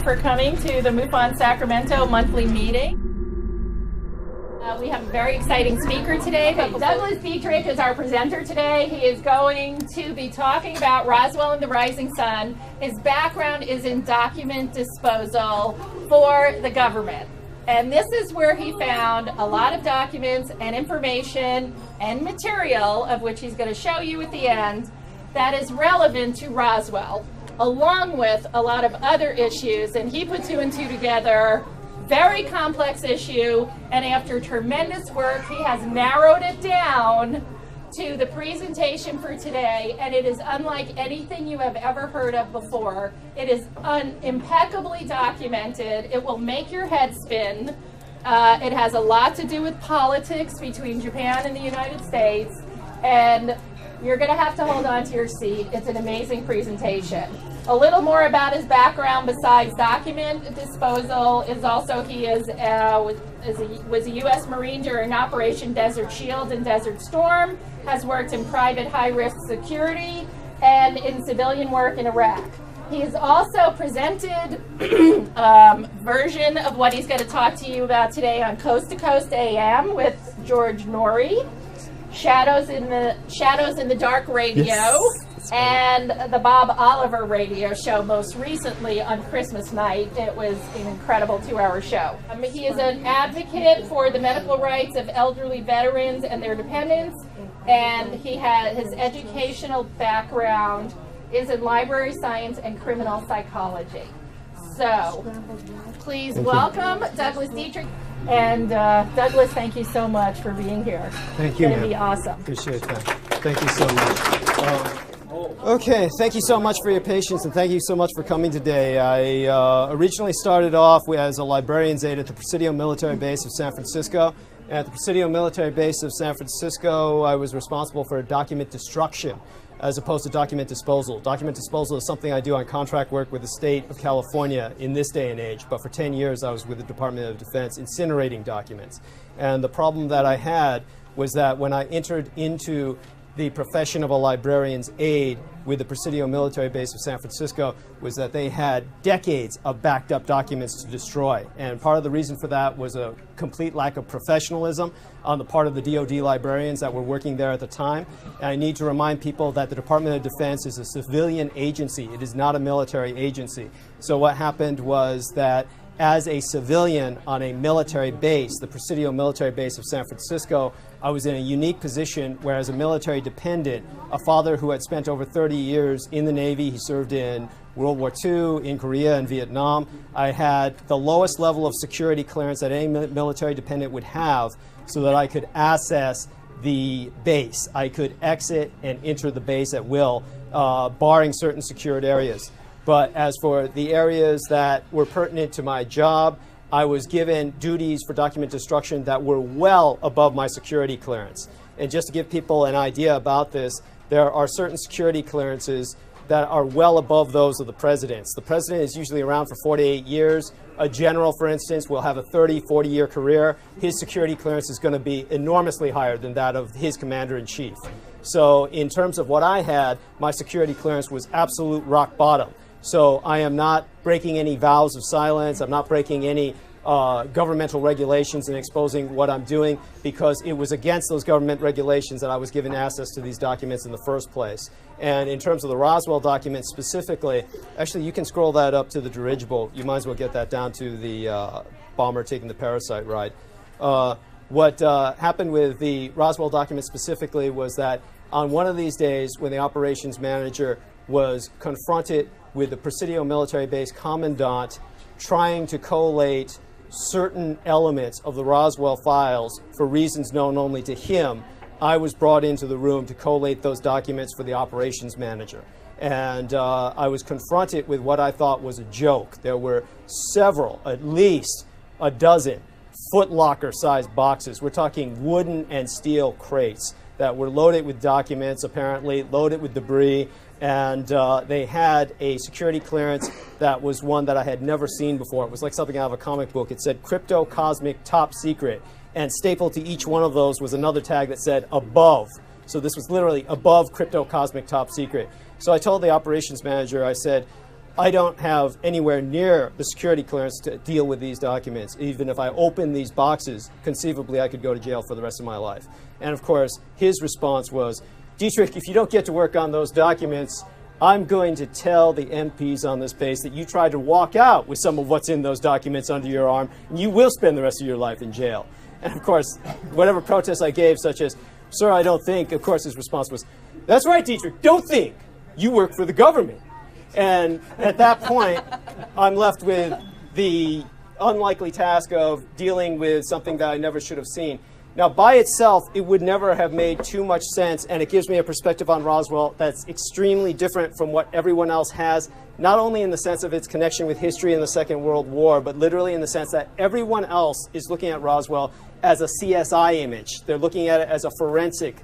for coming to the MUFON Sacramento monthly meeting. We have a very exciting speaker today. Douglas Dietrich is our presenter today. He is going to be talking about Roswell and the Rising Sun. His background is in document disposal for the government. And this is where he found a lot of documents and information and material, of which he's going to show you at the end, that is relevant to Roswell, along with a lot of other issues. And he put two and two together. Very complex issue, and after tremendous work, he has narrowed it down to the presentation for today, and it is unlike anything you have ever heard of before. It is impeccably documented. It will make your head spin. It has a lot to do with politics between Japan and the United States, and you're going to have to hold on to your seat. It's an amazing presentation. A little more about his background besides document disposal is also he was a U.S. Marine during Operation Desert Shield and Desert Storm, has worked in private high-risk security and in civilian work in Iraq. He has also presented version of what he's going to talk to you about today on Coast to Coast AM with George Norrie, Shadows in the Dark Radio, yes, and the Bob Oliver radio show most recently on Christmas night. It was an incredible 2-hour show. He is an advocate for the medical rights of elderly veterans and their dependents, and he has his educational background is in library science and criminal psychology. So please welcome Douglas Dietrich. And Douglas, thank you so much for being here. Thank you, It's going to be awesome. Appreciate that. Thank you so much. Okay, thank you so much for your patience, and thank you so much for coming today. I originally started off as a librarian's aide at the Presidio Military Base of San Francisco. At the Presidio Military Base of San Francisco, I was responsible for document destruction as opposed to document disposal. Document disposal is something I do on contract work with the state of California in this day and age, but for 10 years I was with the Department of Defense incinerating documents. And the problem that I had was that when I entered into the profession of a librarian's aide with the Presidio Military Base of San Francisco was that they had decades of backed up documents to destroy. And part of the reason for that was a complete lack of professionalism on the part of the DoD librarians that were working there at the time. And I need to remind people that the Department of Defense is a civilian agency. It is not a military agency. So what happened was that as a civilian on a military base, the Presidio Military Base of San Francisco, I was in a unique position where as a military dependent, a father who had spent over 30 years in the Navy, he served in World War II, in Korea and Vietnam. I had the lowest level of security clearance that any military dependent would have so that I could access the base. I could exit and enter the base at will, barring certain secured areas. But as for the areas that were pertinent to my job, I was given duties for document destruction that were well above my security clearance. And just to give people an idea about this, there are certain security clearances that are well above those of the president's. The president is usually around for 48 years. A general, for instance, will have a 30, 40-year career. His security clearance is going to be enormously higher than that of his commander-in-chief. So in terms of what I had, my security clearance was absolute rock bottom. So I am not breaking any vows of silence. I'm not breaking any governmental regulations and exposing what I'm doing because it was against those government regulations that I was given access to these documents in the first place. And in terms of the Roswell documents specifically, actually you can scroll that up to the dirigible. You might as well get that down to the bomber taking the parasite ride. What happened with the Roswell documents specifically was that on one of these days when the operations manager was confronted with the Presidio Military Base commandant trying to collate certain elements of the Roswell files for reasons known only to him, I was brought into the room to collate those documents for the operations manager. And I was confronted with what I thought was a joke. There were several, at least a dozen, footlocker-sized boxes. We're talking wooden and steel crates that were loaded with documents, apparently, loaded with debris, and they had a security clearance that was one that I had never seen before. It was like something out of a comic book. It said Crypto Cosmic Top Secret, and stapled to each one of those was another tag that said above. So this was literally above Crypto Cosmic Top Secret. So I told the operations manager, I said, I don't have anywhere near the security clearance to deal with these documents. Even if I open these boxes, conceivably I could go to jail for the rest of my life. And of course, his response was, Dietrich, if you don't get to work on those documents, I'm going to tell the MPs on this base that you tried to walk out with some of what's in those documents under your arm, and you will spend the rest of your life in jail. And of course, whatever protest I gave, such as, sir, I don't think, of course his response was, that's right, Dietrich, don't think. You work for the government. And at that point, I'm left with the unlikely task of dealing with something that I never should have seen. Now, by itself, it would never have made too much sense, and it gives me a perspective on Roswell that's extremely different from what everyone else has, not only in the sense of its connection with history in the Second World War, but literally in the sense that everyone else is looking at Roswell as a CSI image. They're looking at it as a forensic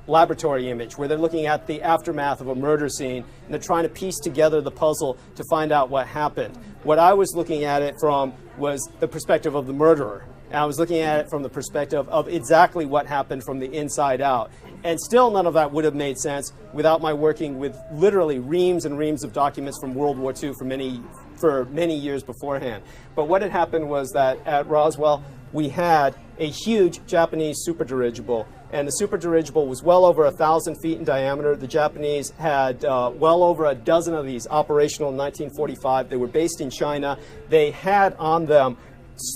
laboratory image, where they're looking at the aftermath of a murder scene, and they're trying to piece together the puzzle to find out what happened. What I was looking at it from was the perspective of the murderer. And I was looking at it from the perspective of exactly what happened from the inside out. And still none of that would have made sense without my working with literally reams and reams of documents from World War II for many years beforehand. But what had happened was that at Roswell, we had a huge Japanese superdirigible. And the superdirigible was well over 1,000 feet in diameter. The Japanese had well over a dozen of these operational in 1945. They were based in China. They had on them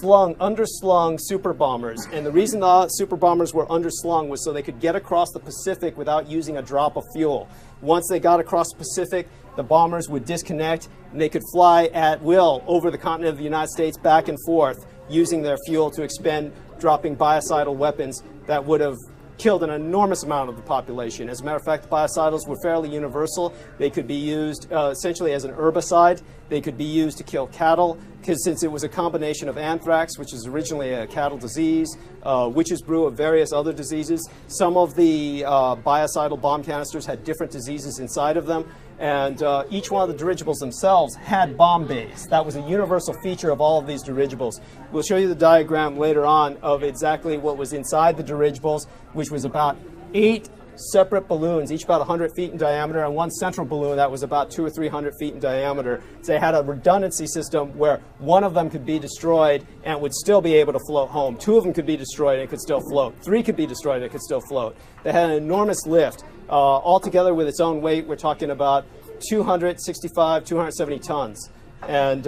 underslung super bombers. And the reason the super bombers were underslung was so they could get across the Pacific without using a drop of fuel. Once they got across the Pacific, the bombers would disconnect and they could fly at will over the continent of the United States back and forth, using their fuel to expend, dropping biocidal weapons that would have killed an enormous amount of the population. As a matter of fact, biocidals were fairly universal. They could be used essentially as an herbicide. They could be used to kill cattle, because since it was a combination of anthrax, which is originally a cattle disease, witch's brew of various other diseases, some of the biocidal bomb canisters had different diseases inside of them, and each one of the dirigibles themselves had bomb bays. That was a universal feature of all of these dirigibles. We'll show you the diagram later on of exactly what was inside the dirigibles, which was about 8 separate balloons, each about 100 feet in diameter, and one central balloon that was about 200 or 300 feet in diameter. So they had a redundancy system where one of them could be destroyed and would still be able to float home. 2 of them could be destroyed and it could still float. 3 could be destroyed and it could still float. They had an enormous lift. Altogether with its own weight, we're talking about 265, 270 tons. And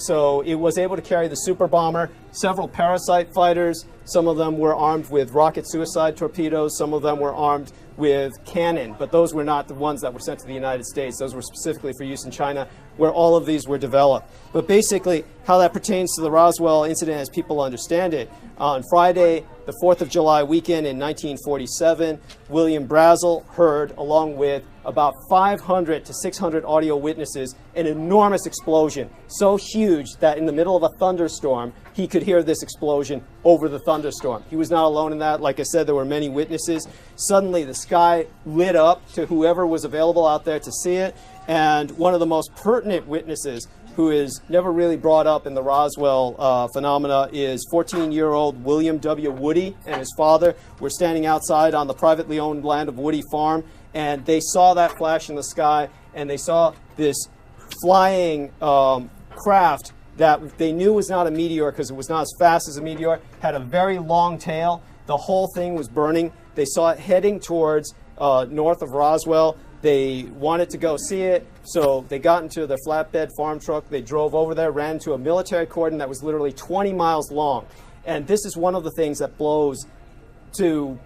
so it was able to carry the super bomber, several parasite fighters. Some of them were armed with rocket suicide torpedoes. Some of them were armed with cannon, but those were not the ones that were sent to the United States. Those were specifically for use in China, where all of these were developed. But basically, how that pertains to the Roswell incident as people understand it, on Friday, the 4th of July weekend in 1947, William Brazel heard, along with about 500 to 600 audio witnesses, an enormous explosion, so huge that in the middle of a thunderstorm, he could hear this explosion over the thunderstorm. He was not alone in that. Like I said, there were many witnesses. Suddenly, the sky lit up to whoever was available out there to see it, and one of the most pertinent witnesses, who is never really brought up in the Roswell phenomena, is 14-year-old William W. Woody and his father were standing outside on the privately owned land of Woody Farm, and they saw that flash in the sky, and they saw this flying craft that they knew was not a meteor because it was not as fast as a meteor, had a very long tail. The whole thing was burning. They saw it heading towards north of Roswell. They wanted to go see it, so they got into their flatbed farm truck. They drove over there, ran into a military cordon that was literally 20 miles long. And this is one of the things that blows to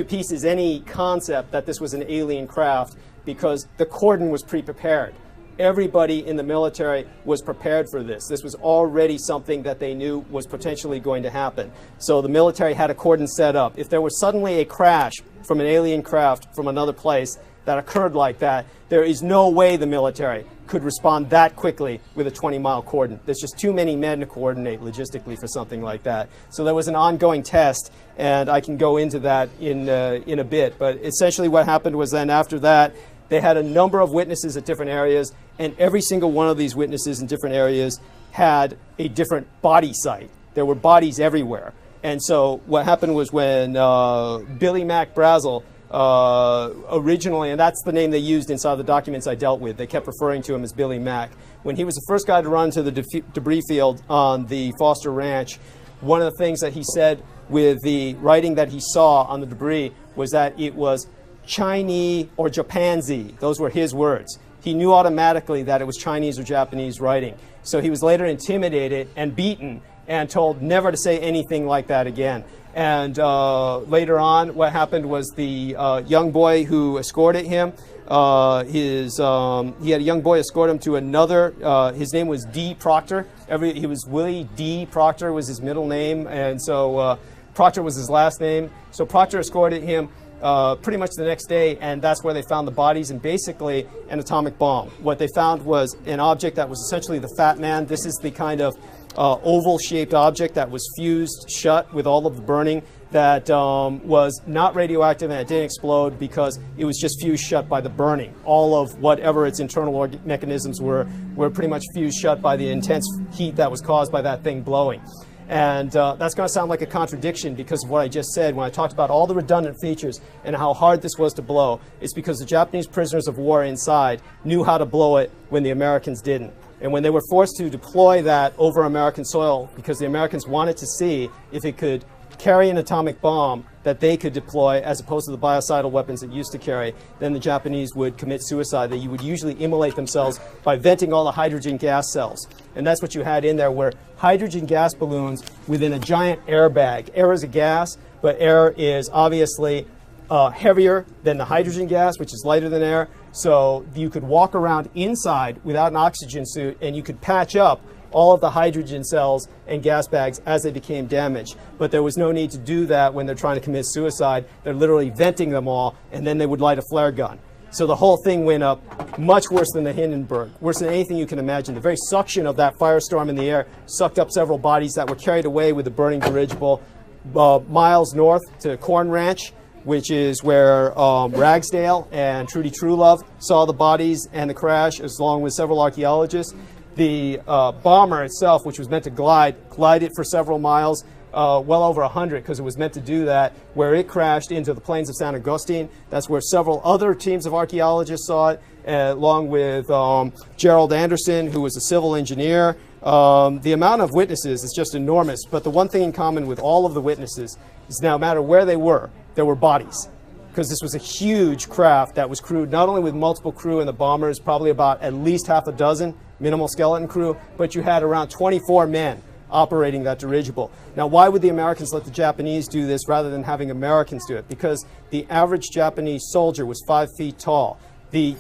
pieces any concept that this was an alien craft, because the cordon was pre-prepared. Everybody in the military was prepared for this. This was already something that they knew was potentially going to happen. So the military had a cordon set up. If there was suddenly a crash from an alien craft from another place that occurred like that, there is no way the military could respond that quickly with a 20-mile cordon. There's just too many men to coordinate logistically for something like that. So there was an ongoing test, and I can go into that in a bit. But essentially what happened was then after that, they had a number of witnesses at different areas, and every single one of these witnesses in different areas had a different body site. There were bodies everywhere. And so what happened was when Billy Mack Brazel originally, and that's the name they used inside the documents I dealt with. They kept referring to him as Billy Mack. When he was the first guy to run to the debris field on the Foster Ranch, one of the things that he said with the writing that he saw on the debris was that it was Chinese or Japansy. Those were his words. He knew automatically that it was Chinese or Japanese writing. So he was later intimidated and beaten and told never to say anything like that again. And later on, what happened was the young boy who escorted him, he had a young boy escort him to another, his name was D. Proctor. He was Willie D. Proctor was his middle name, and so Proctor was his last name. So Proctor escorted him pretty much the next day, and that's where they found the bodies and basically an atomic bomb. What they found was an object that was essentially the Fat Man. This is the kind of oval-shaped object that was fused shut with all of the burning that was not radioactive, and it didn't explode because it was just fused shut by the burning. All of whatever its internal mechanisms were pretty much fused shut by the intense heat that was caused by that thing blowing. And that's going to sound like a contradiction because of what I just said when I talked about all the redundant features and how hard this was to blow. It's because the Japanese prisoners of war inside knew how to blow it when the Americans didn't. And when they were forced to deploy that over American soil because the Americans wanted to see if it could carry an atomic bomb that they could deploy as opposed to the biocidal weapons it used to carry, then the Japanese would commit suicide. They would usually immolate themselves by venting all the hydrogen gas cells. And that's what you had in there, were hydrogen gas balloons within a giant airbag. Air is a gas, but air is obviously heavier than the hydrogen gas, which is lighter than air. So you could walk around inside without an oxygen suit, and you could patch up all of the hydrogen cells and gas bags as they became damaged. But there was no need to do that when they're trying to commit suicide. They're literally venting them all, and then they would light a flare gun. So the whole thing went up much worse than the Hindenburg, worse than anything you can imagine. The very suction of that firestorm in the air sucked up several bodies that were carried away with the burning dirigible miles north to Corn Ranch, which is where Ragsdale and Trudy Truelove saw the bodies and the crash, along with several archaeologists. The bomber itself, which was meant to glided for several miles, well over 100, because it was meant to do that, where it crashed into the plains of San Agustin. That's where several other teams of archaeologists saw it, along with Gerald Anderson, who was a civil engineer. The amount of witnesses is just enormous, but the one thing in common with all of the witnesses is no matter where they were, there were bodies. Because this was a huge craft that was crewed not only with multiple crew and the bombers, probably about at least half a dozen minimal skeleton crew, but you had around 24 men operating that dirigible. Now, why would the Americans let the Japanese do this rather than having Americans do it? Because the average Japanese soldier was 5 feet tall. The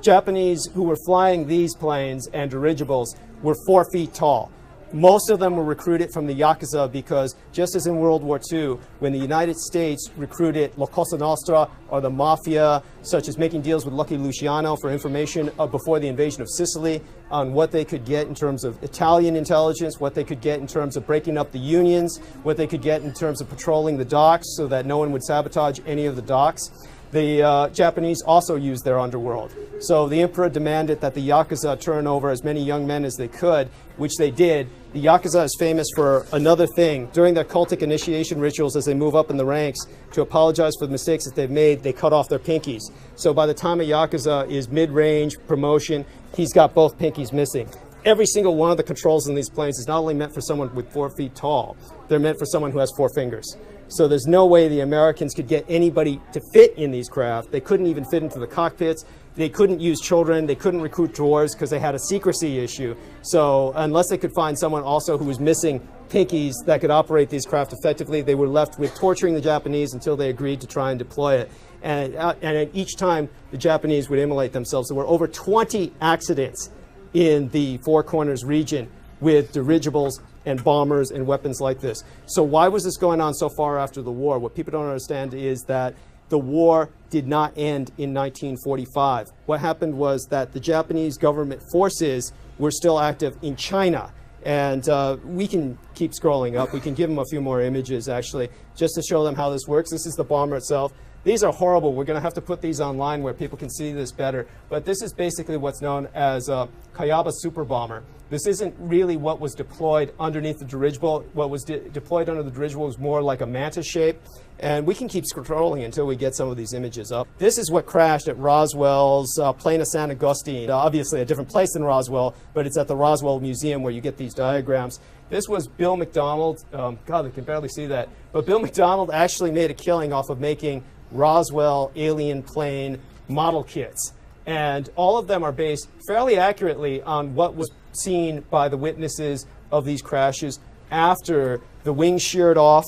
Japanese who were flying these planes and dirigibles were 4 feet tall. Most of them were recruited from the Yakuza because just as in World War II, when the United States recruited La Cosa Nostra or the Mafia, such as making deals with Lucky Luciano for information before the invasion of Sicily on what they could get in terms of Italian intelligence, what they could get in terms of breaking up the unions, what they could get in terms of patrolling the docks so that no one would sabotage any of the docks. The Japanese also used their underworld. So the emperor demanded that the Yakuza turn over as many young men as they could, which they did. The Yakuza is famous for another thing. During their cultic initiation rituals as they move up in the ranks, to apologize for the mistakes that they've made, they cut off their pinkies. So by the time a Yakuza is mid-range promotion, he's got both pinkies missing. Every single one of the controls in these planes is not only meant for someone with 4 feet tall, they're meant for someone who has 4 fingers. So there's no way the Americans could get anybody to fit in these craft. They couldn't even fit into the cockpits. They couldn't use children. They couldn't recruit dwarves because they had a secrecy issue. So unless they could find someone also who was missing pinkies that could operate these craft effectively, they were left with torturing the Japanese until they agreed to try and deploy it. And at each time, the Japanese would immolate themselves. There were over 20 accidents in the Four Corners region with dirigibles and bombers and weapons like this. So why was this going on so far after the war? What people don't understand is that the war did not end in 1945. What happened was that the Japanese government forces were still active in China. And we can keep scrolling up. We can give them a few more images, actually, just to show them how this works. This is the bomber itself. These are horrible. We're going to have to put these online where people can see this better. But this is basically what's known as a Kayaba super bomber. This isn't really what was deployed underneath the dirigible. What was deployed under the dirigible was more like a mantis shape. And we can keep scrolling until we get some of these images up. This is what crashed at Roswell's Plain of San Agustin. Obviously a different place than Roswell, but it's at the Roswell Museum where you get these diagrams. This was Bill McDonald. God, they can barely see that. But Bill McDonald actually made a killing off of making Roswell alien plane model kits. And all of them are based fairly accurately on what was seen by the witnesses of these crashes after the wings sheared off,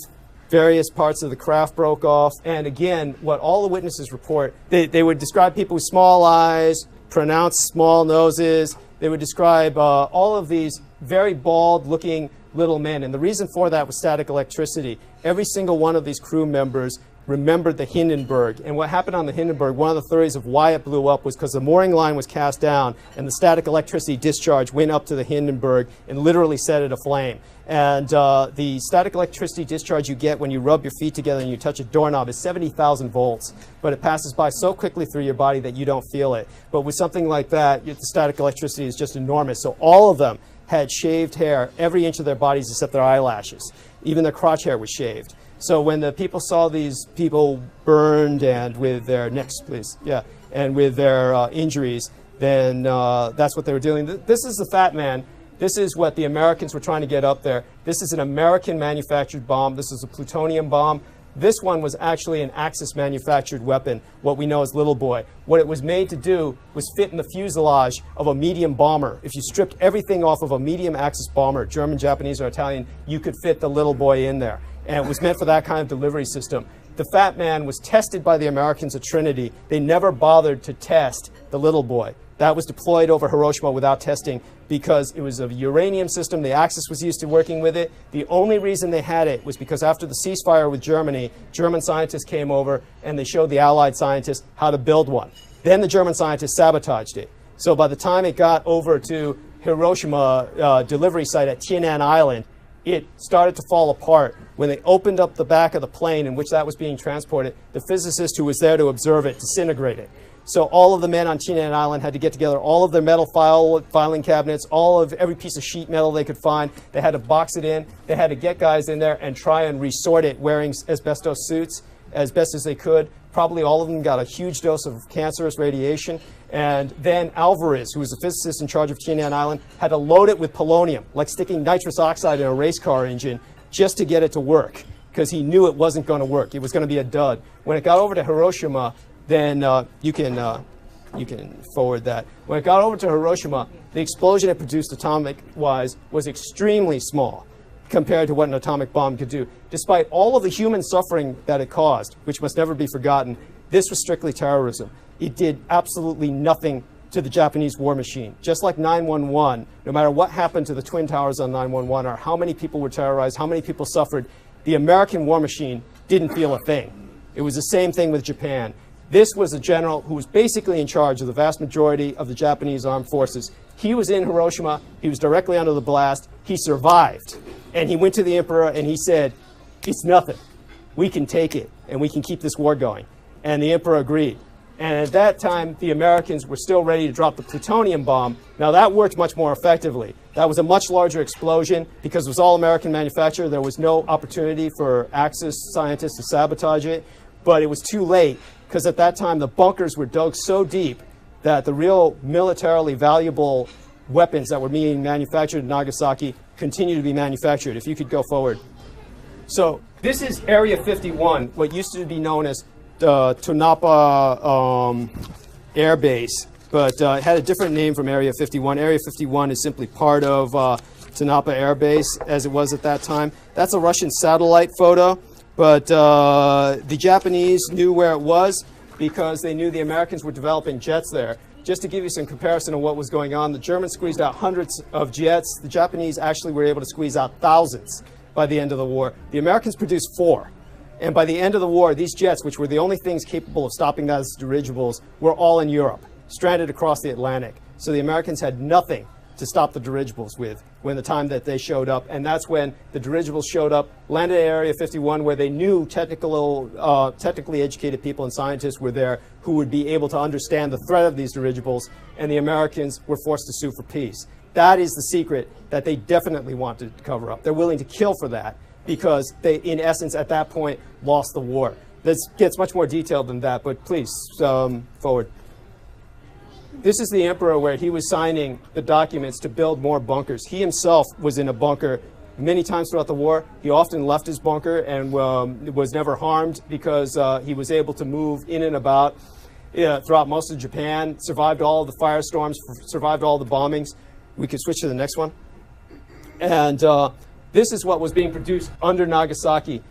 various parts of the craft broke off, and again, what all the witnesses report, they would describe people with small eyes, pronounced small noses. They would describe all of these very bald-looking little men, and the reason for that was static electricity. Every single one of these crew members remembered the Hindenburg. And what happened on the Hindenburg, one of the theories of why it blew up was because the mooring line was cast down and the static electricity discharge went up to the Hindenburg and literally set it aflame. And the static electricity discharge you get when you rub your feet together and you touch a doorknob is 70,000 volts. But it passes by so quickly through your body that you don't feel it. But with something like that, the static electricity is just enormous. So all of them had shaved hair, every inch of their bodies except their eyelashes. Even their crotch hair was shaved. So when the people saw these people burned and with their necks, please, yeah, and with their injuries, then that's what they were doing. This is the Fat Man. This is what the Americans were trying to get up there. This is an American manufactured bomb. This is a plutonium bomb. This one was actually an Axis manufactured weapon, what we know as Little Boy. What it was made to do was fit in the fuselage of a medium bomber. If you stripped everything off of a medium Axis bomber, German, Japanese, or Italian, you could fit the Little Boy in there. And it was meant for that kind of delivery system. The Fat Man was tested by the Americans at Trinity. They never bothered to test the Little Boy. That was deployed over Hiroshima without testing because it was a uranium system. The Axis was used to working with it. The only reason they had it was because after the ceasefire with Germany, German scientists came over and they showed the Allied scientists how to build one. Then the German scientists sabotaged it. So by the time it got over to Hiroshima delivery site at Tienan Island, it started to fall apart. When they opened up the back of the plane in which that was being transported, the physicist who was there to observe it disintegrated. So all of the men on Tienan Island had to get together all of their metal filing cabinets, every piece of sheet metal they could find. They had to box it in. They had to get guys in there and try and resort it wearing asbestos suits as best as they could. Probably all of them got a huge dose of cancerous radiation. And then Alvarez, who was the physicist in charge of Tienan Island, had to load it with polonium, like sticking nitrous oxide in a race car engine just to get it to work, because he knew it wasn't going to work. It was going to be a dud. When it got over to Hiroshima, then you can forward that. When it got over to Hiroshima, the explosion it produced atomic-wise was extremely small compared to what an atomic bomb could do. Despite all of the human suffering that it caused, which must never be forgotten, this was strictly terrorism. It did absolutely nothing to the Japanese war machine. Just like 9/11, no matter what happened to the Twin Towers on 9/11 or how many people were terrorized, how many people suffered, the American war machine didn't feel a thing. It was the same thing with Japan. This was a general who was basically in charge of the vast majority of the Japanese armed forces. He was in Hiroshima. He was directly under the blast. He survived. And he went to the emperor and he said, "It's nothing. We can take it and we can keep this war going." And the emperor agreed. And at that time, the Americans were still ready to drop the plutonium bomb. Now that worked much more effectively. That was a much larger explosion because it was all American manufactured. There was no opportunity for Axis scientists to sabotage it. But it was too late because at that time the bunkers were dug so deep that the real militarily valuable weapons that were being manufactured in Nagasaki continue to be manufactured. If you could go forward. So this is Area 51, what used to be known as Tonapa Air Base, but it had a different name from Area 51. Area 51 is simply part of Tonapa Air Base as it was at that time. That's a Russian satellite photo, but the Japanese knew where it was because they knew the Americans were developing jets there. Just to give you some comparison of what was going on, the Germans squeezed out hundreds of jets. The Japanese actually were able to squeeze out thousands by the end of the war. The Americans produced 4. And by the end of the war, these jets, which were the only things capable of stopping those dirigibles, were all in Europe, stranded across the Atlantic. So the Americans had nothing to stop the dirigibles with when the time that they showed up. And that's when the dirigibles showed up, landed at Area 51, where they knew technically educated people and scientists were there who would be able to understand the threat of these dirigibles, and the Americans were forced to sue for peace. That is the secret that they definitely wanted to cover up. They're willing to kill for that because they, in essence, at that point, lost the war. This gets much more detailed than that, but please, forward. This is the emperor where he was signing the documents to build more bunkers. He himself was in a bunker many times throughout the war. He often left his bunker and was never harmed because he was able to move in and about throughout most of Japan, survived all of the firestorms, survived all the bombings. We could switch to the next one. And this is what was being produced under Nagasaki.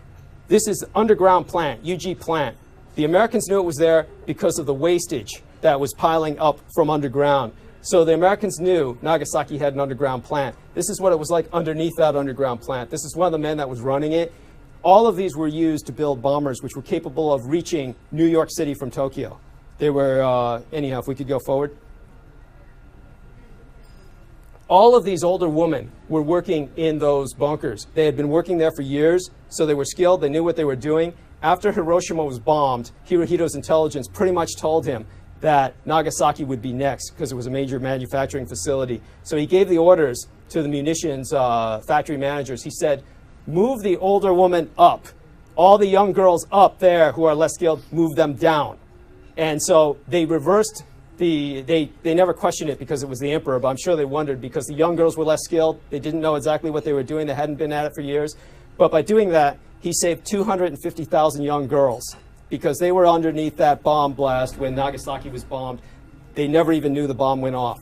This is underground plant, UG plant. The Americans knew it was there because of the wastage that was piling up from underground. So the Americans knew Nagasaki had an underground plant. This is what it was like underneath that underground plant. This is one of the men that was running it. All of these were used to build bombers which were capable of reaching New York City from Tokyo. They were, anyhow, if we could go forward. All of these older women were working in those bunkers. They had been working there for years, so they were skilled, they knew what they were doing. After Hiroshima was bombed, Hirohito's intelligence pretty much told him that Nagasaki would be next because it was a major manufacturing facility. So he gave the orders to the munitions factory managers. He said, move the older woman up. All the young girls up there who are less skilled, move them down. And so they reversed they never questioned it because it was the emperor, but I'm sure they wondered because the young girls were less skilled. They didn't know exactly what they were doing. They hadn't been at it for years. But by doing that, he saved 250,000 young girls because they were underneath that bomb blast when Nagasaki was bombed. They never even knew the bomb went off.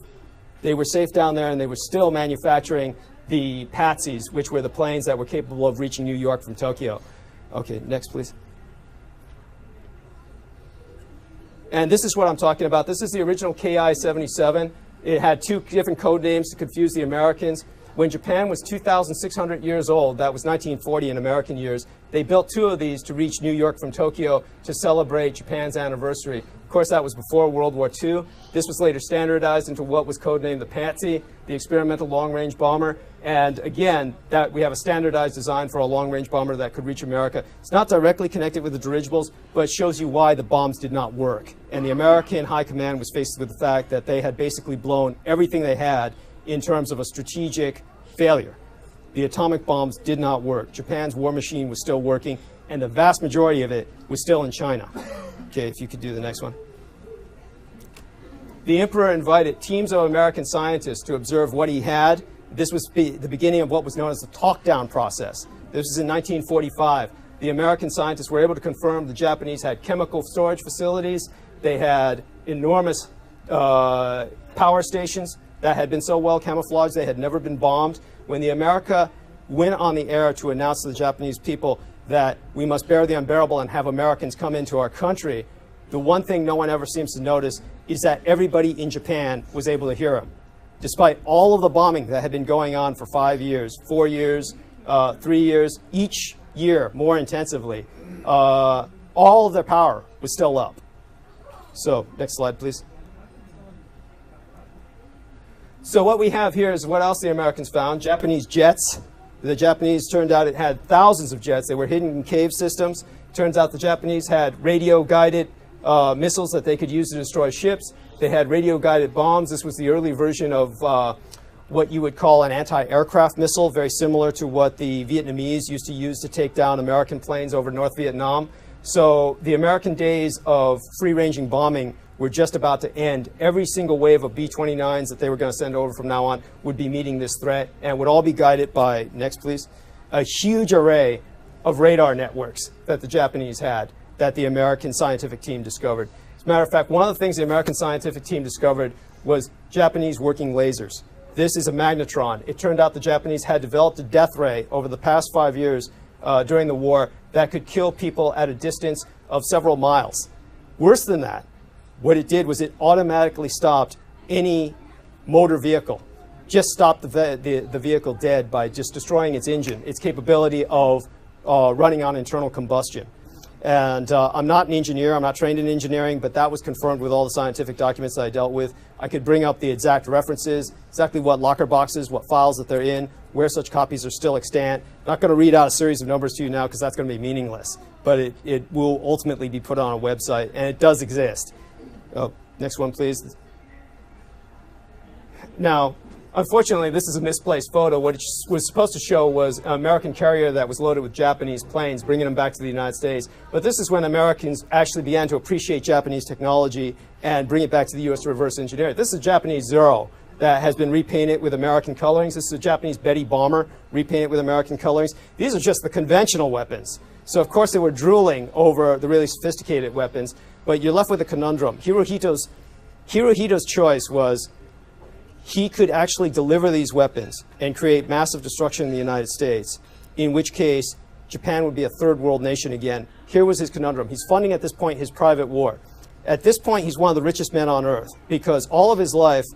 They were safe down there, and they were still manufacturing the Patsies, which were the planes that were capable of reaching New York from Tokyo. Okay, next, please. And this is what I'm talking about. This is the original Ki-77. It had two different code names to confuse the Americans. When Japan was 2,600 years old, that was 1940 in American years, they built two of these to reach New York from Tokyo to celebrate Japan's anniversary. Of course, that was before World War II. This was later standardized into what was codenamed the Patsy, the experimental long-range bomber. And again, that we have a standardized design for a long-range bomber that could reach America. It's not directly connected with the dirigibles, but it shows you why the bombs did not work. And the American high command was faced with the fact that they had basically blown everything they had in terms of a strategic failure. The atomic bombs did not work. Japan's war machine was still working, and the vast majority of it was still in China. Okay, if you could do the next one. The emperor invited teams of American scientists to observe what he had. This was the beginning of what was known as the talk-down process. This was in 1945. The American scientists were able to confirm the Japanese had chemical storage facilities. They had enormous power stations that had been so well camouflaged they had never been bombed. When the America went on the air to announce to the Japanese people that we must bear the unbearable and have Americans come into our country, the one thing no one ever seems to notice is that everybody in Japan was able to hear him. Despite all of the bombing that had been going on for 5 years, 4 years, 3 years, each year more intensively, all of their power was still up. So, next slide, please. So what we have here is what else the Americans found. Japanese jets. The Japanese, turned out it had thousands of jets. They were hidden in cave systems. Turns out the Japanese had radio-guided missiles that they could use to destroy ships. They had radio-guided bombs. This was the early version of what you would call an anti-aircraft missile, very similar to what the Vietnamese used to use to take down American planes over North Vietnam. So the American days of free-ranging bombing were just about to end. Every single wave of B-29s that they were going to send over from now on would be meeting this threat and would all be guided by, next please, a huge array of radar networks that the Japanese had that the American scientific team discovered. As a matter of fact, one of the things the American scientific team discovered was Japanese working lasers. This is a magnetron. It turned out the Japanese had developed a death ray over the past 5 years during the war that could kill people at a distance of several miles. Worse than that, what it did was it automatically stopped any motor vehicle. Just stopped the vehicle dead by just destroying its engine, its capability of running on internal combustion. And I'm not an engineer, I'm not trained in engineering, but that was confirmed with all the scientific documents that I dealt with. I could bring up the exact references, exactly what locker boxes, what files that they're in, where such copies are still extant. I'm not going to read out a series of numbers to you now because that's going to be meaningless, but it will ultimately be put on a website, and it does exist. Oh, next one, please. Now, unfortunately, this is a misplaced photo. What it was supposed to show was an American carrier that was loaded with Japanese planes, bringing them back to the United States. But this is when Americans actually began to appreciate Japanese technology and bring it back to the U.S. to reverse engineer it. This is a Japanese Zero that has been repainted with American colorings. This is a Japanese Betty bomber repainted with American colorings. These are just the conventional weapons. So, of course, they were drooling over the really sophisticated weapons. But you're left with a conundrum. Hirohito's choice was he could actually deliver these weapons and create massive destruction in the United States, in which case Japan would be a third world nation again. Here was his conundrum. He's funding at this point his private war. At this point, he's one of the richest men on earth because all of his life,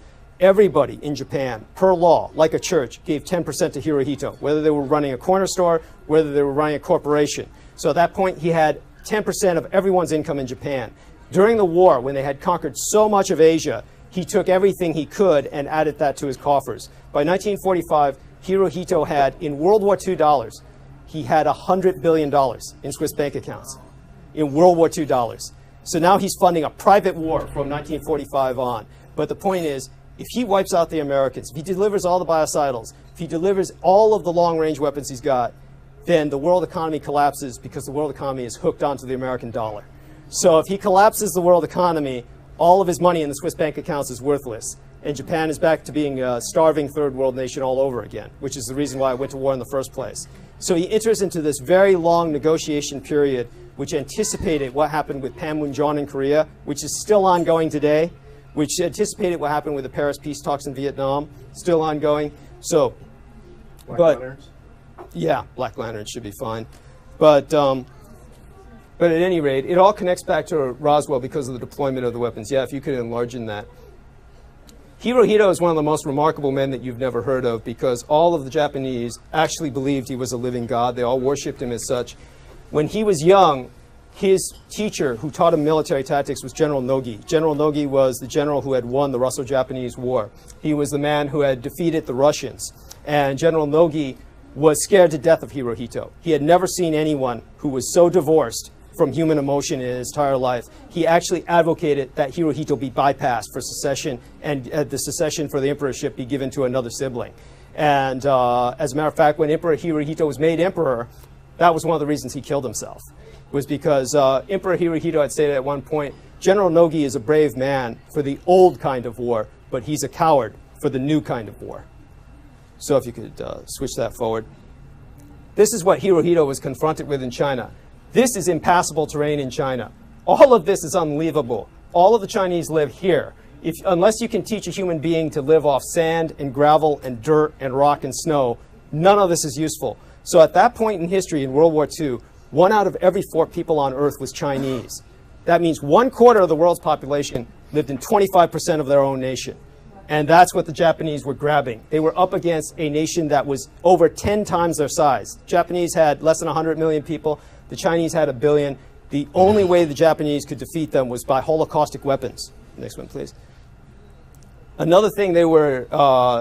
everybody in Japan, per law, like a church, gave 10% to Hirohito, whether they were running a corner store, whether they were running a corporation. So at that point, he had 10% of everyone's income in Japan. During the war, when they had conquered so much of Asia, he took everything he could and added that to his coffers. By 1945, Hirohito had, in World War II dollars, he had $100 billion in Swiss bank accounts, in World War II dollars. So now he's funding a private war from 1945 on. But the point is, if he wipes out the Americans, if he delivers all the biocidals, if he delivers all of the long-range weapons he's got, then the world economy collapses because the world economy is hooked onto the American dollar. So if he collapses the world economy, all of his money in the Swiss bank accounts is worthless. And Japan is back to being a starving third world nation all over again, which is the reason why it went to war in the first place. So he enters into this very long negotiation period, which anticipated what happened with Panmunjom in Korea, which is still ongoing today, which anticipated what happened with the Paris peace talks in Vietnam, still ongoing. So, Black Lanterns? Yeah, Black Lanterns should be fine. But at any rate, it all connects back to Roswell because of the deployment of the weapons. Yeah, if you could enlarge in that. Hirohito is one of the most remarkable men that you've never heard of because all of the Japanese actually believed he was a living god. They all worshipped him as such. When he was young, his teacher who taught him military tactics was General Nogi. General Nogi was the general who had won the Russo-Japanese War. He was the man who had defeated the Russians. And General Nogi was scared to death of Hirohito. He had never seen anyone who was so divorced from human emotion in his entire life. He actually advocated that Hirohito be bypassed for secession and the secession for the emperorship be given to another sibling. And as a matter of fact, when Emperor Hirohito was made emperor, that was one of the reasons he killed himself. It was because Emperor Hirohito had stated at one point, General Nogi is a brave man for the old kind of war, but he's a coward for the new kind of war. So if you could switch that forward. This is what Hirohito was confronted with in China. This is impassable terrain in China. All of this is unlivable. All of the Chinese live here. Unless you can teach a human being to live off sand and gravel and dirt and rock and snow, none of this is useful. So at that point in history, in World War II, 1 out of every 4 people on Earth was Chinese. That means 1/4 of the world's population lived in 25% of their own nation. And that's what the Japanese were grabbing. They were up against a nation that was over 10 times their size. The Japanese had less than 100 million people. The Chinese had 1 billion. The only way the Japanese could defeat them was by holocaustic weapons. Next one, please. Another thing they were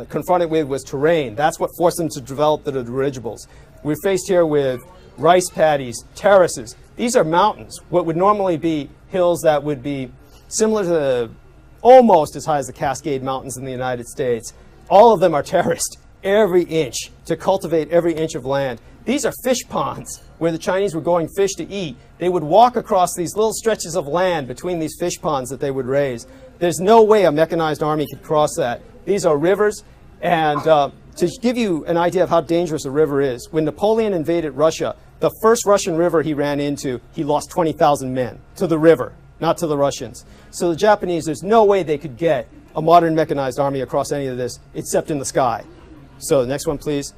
confronted with was terrain. That's what forced them to develop the dirigibles. We're faced here with rice paddies, terraces. These are mountains, what would normally be hills that would be similar to almost as high as the Cascade Mountains in the United States. All of them are terraced, every inch, to cultivate every inch of land. These are fish ponds where the Chinese were going fish to eat. They would walk across these little stretches of land between these fish ponds that they would raise. There's no way a mechanized army could cross that. These are rivers, and to give you an idea of how dangerous a river is, when Napoleon invaded Russia, the first Russian river he ran into, he lost 20,000 men to the river, not to the Russians. So the Japanese, there's no way they could get a modern mechanized army across any of this except in the sky. So the next one, please.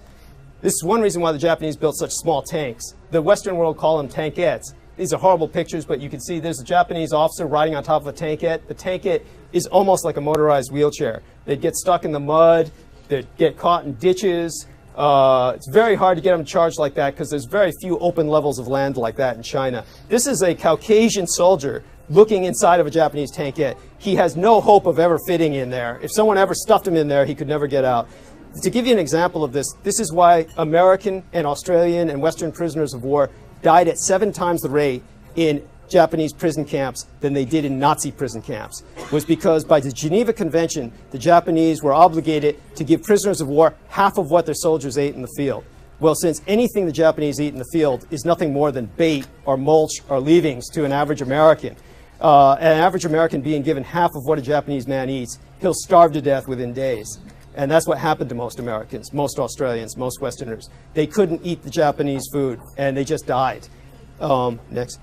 This is one reason why the Japanese built such small tanks. The Western world call them tankettes. These are horrible pictures, but you can see there's a Japanese officer riding on top of a tankette. The tankette is almost like a motorized wheelchair. They'd get stuck in the mud. They'd get caught in ditches. It's very hard to get them charged like that because there's very few open levels of land like that in China. This is a Caucasian soldier looking inside of a Japanese tankette. He has no hope of ever fitting in there. If someone ever stuffed him in there, he could never get out. To give you an example of this, this is why American and Australian and Western prisoners of war died at 7 times the rate in Japanese prison camps than they did in Nazi prison camps, was because by the Geneva Convention, the Japanese were obligated to give prisoners of war half of what their soldiers ate in the field. Well, since anything the Japanese eat in the field is nothing more than bait or mulch or leavings to an average American, an average American being given half of what a Japanese man eats, he'll starve to death within days. And that's what happened to most Americans, most Australians, most Westerners. They couldn't eat the Japanese food, and they just died. Next.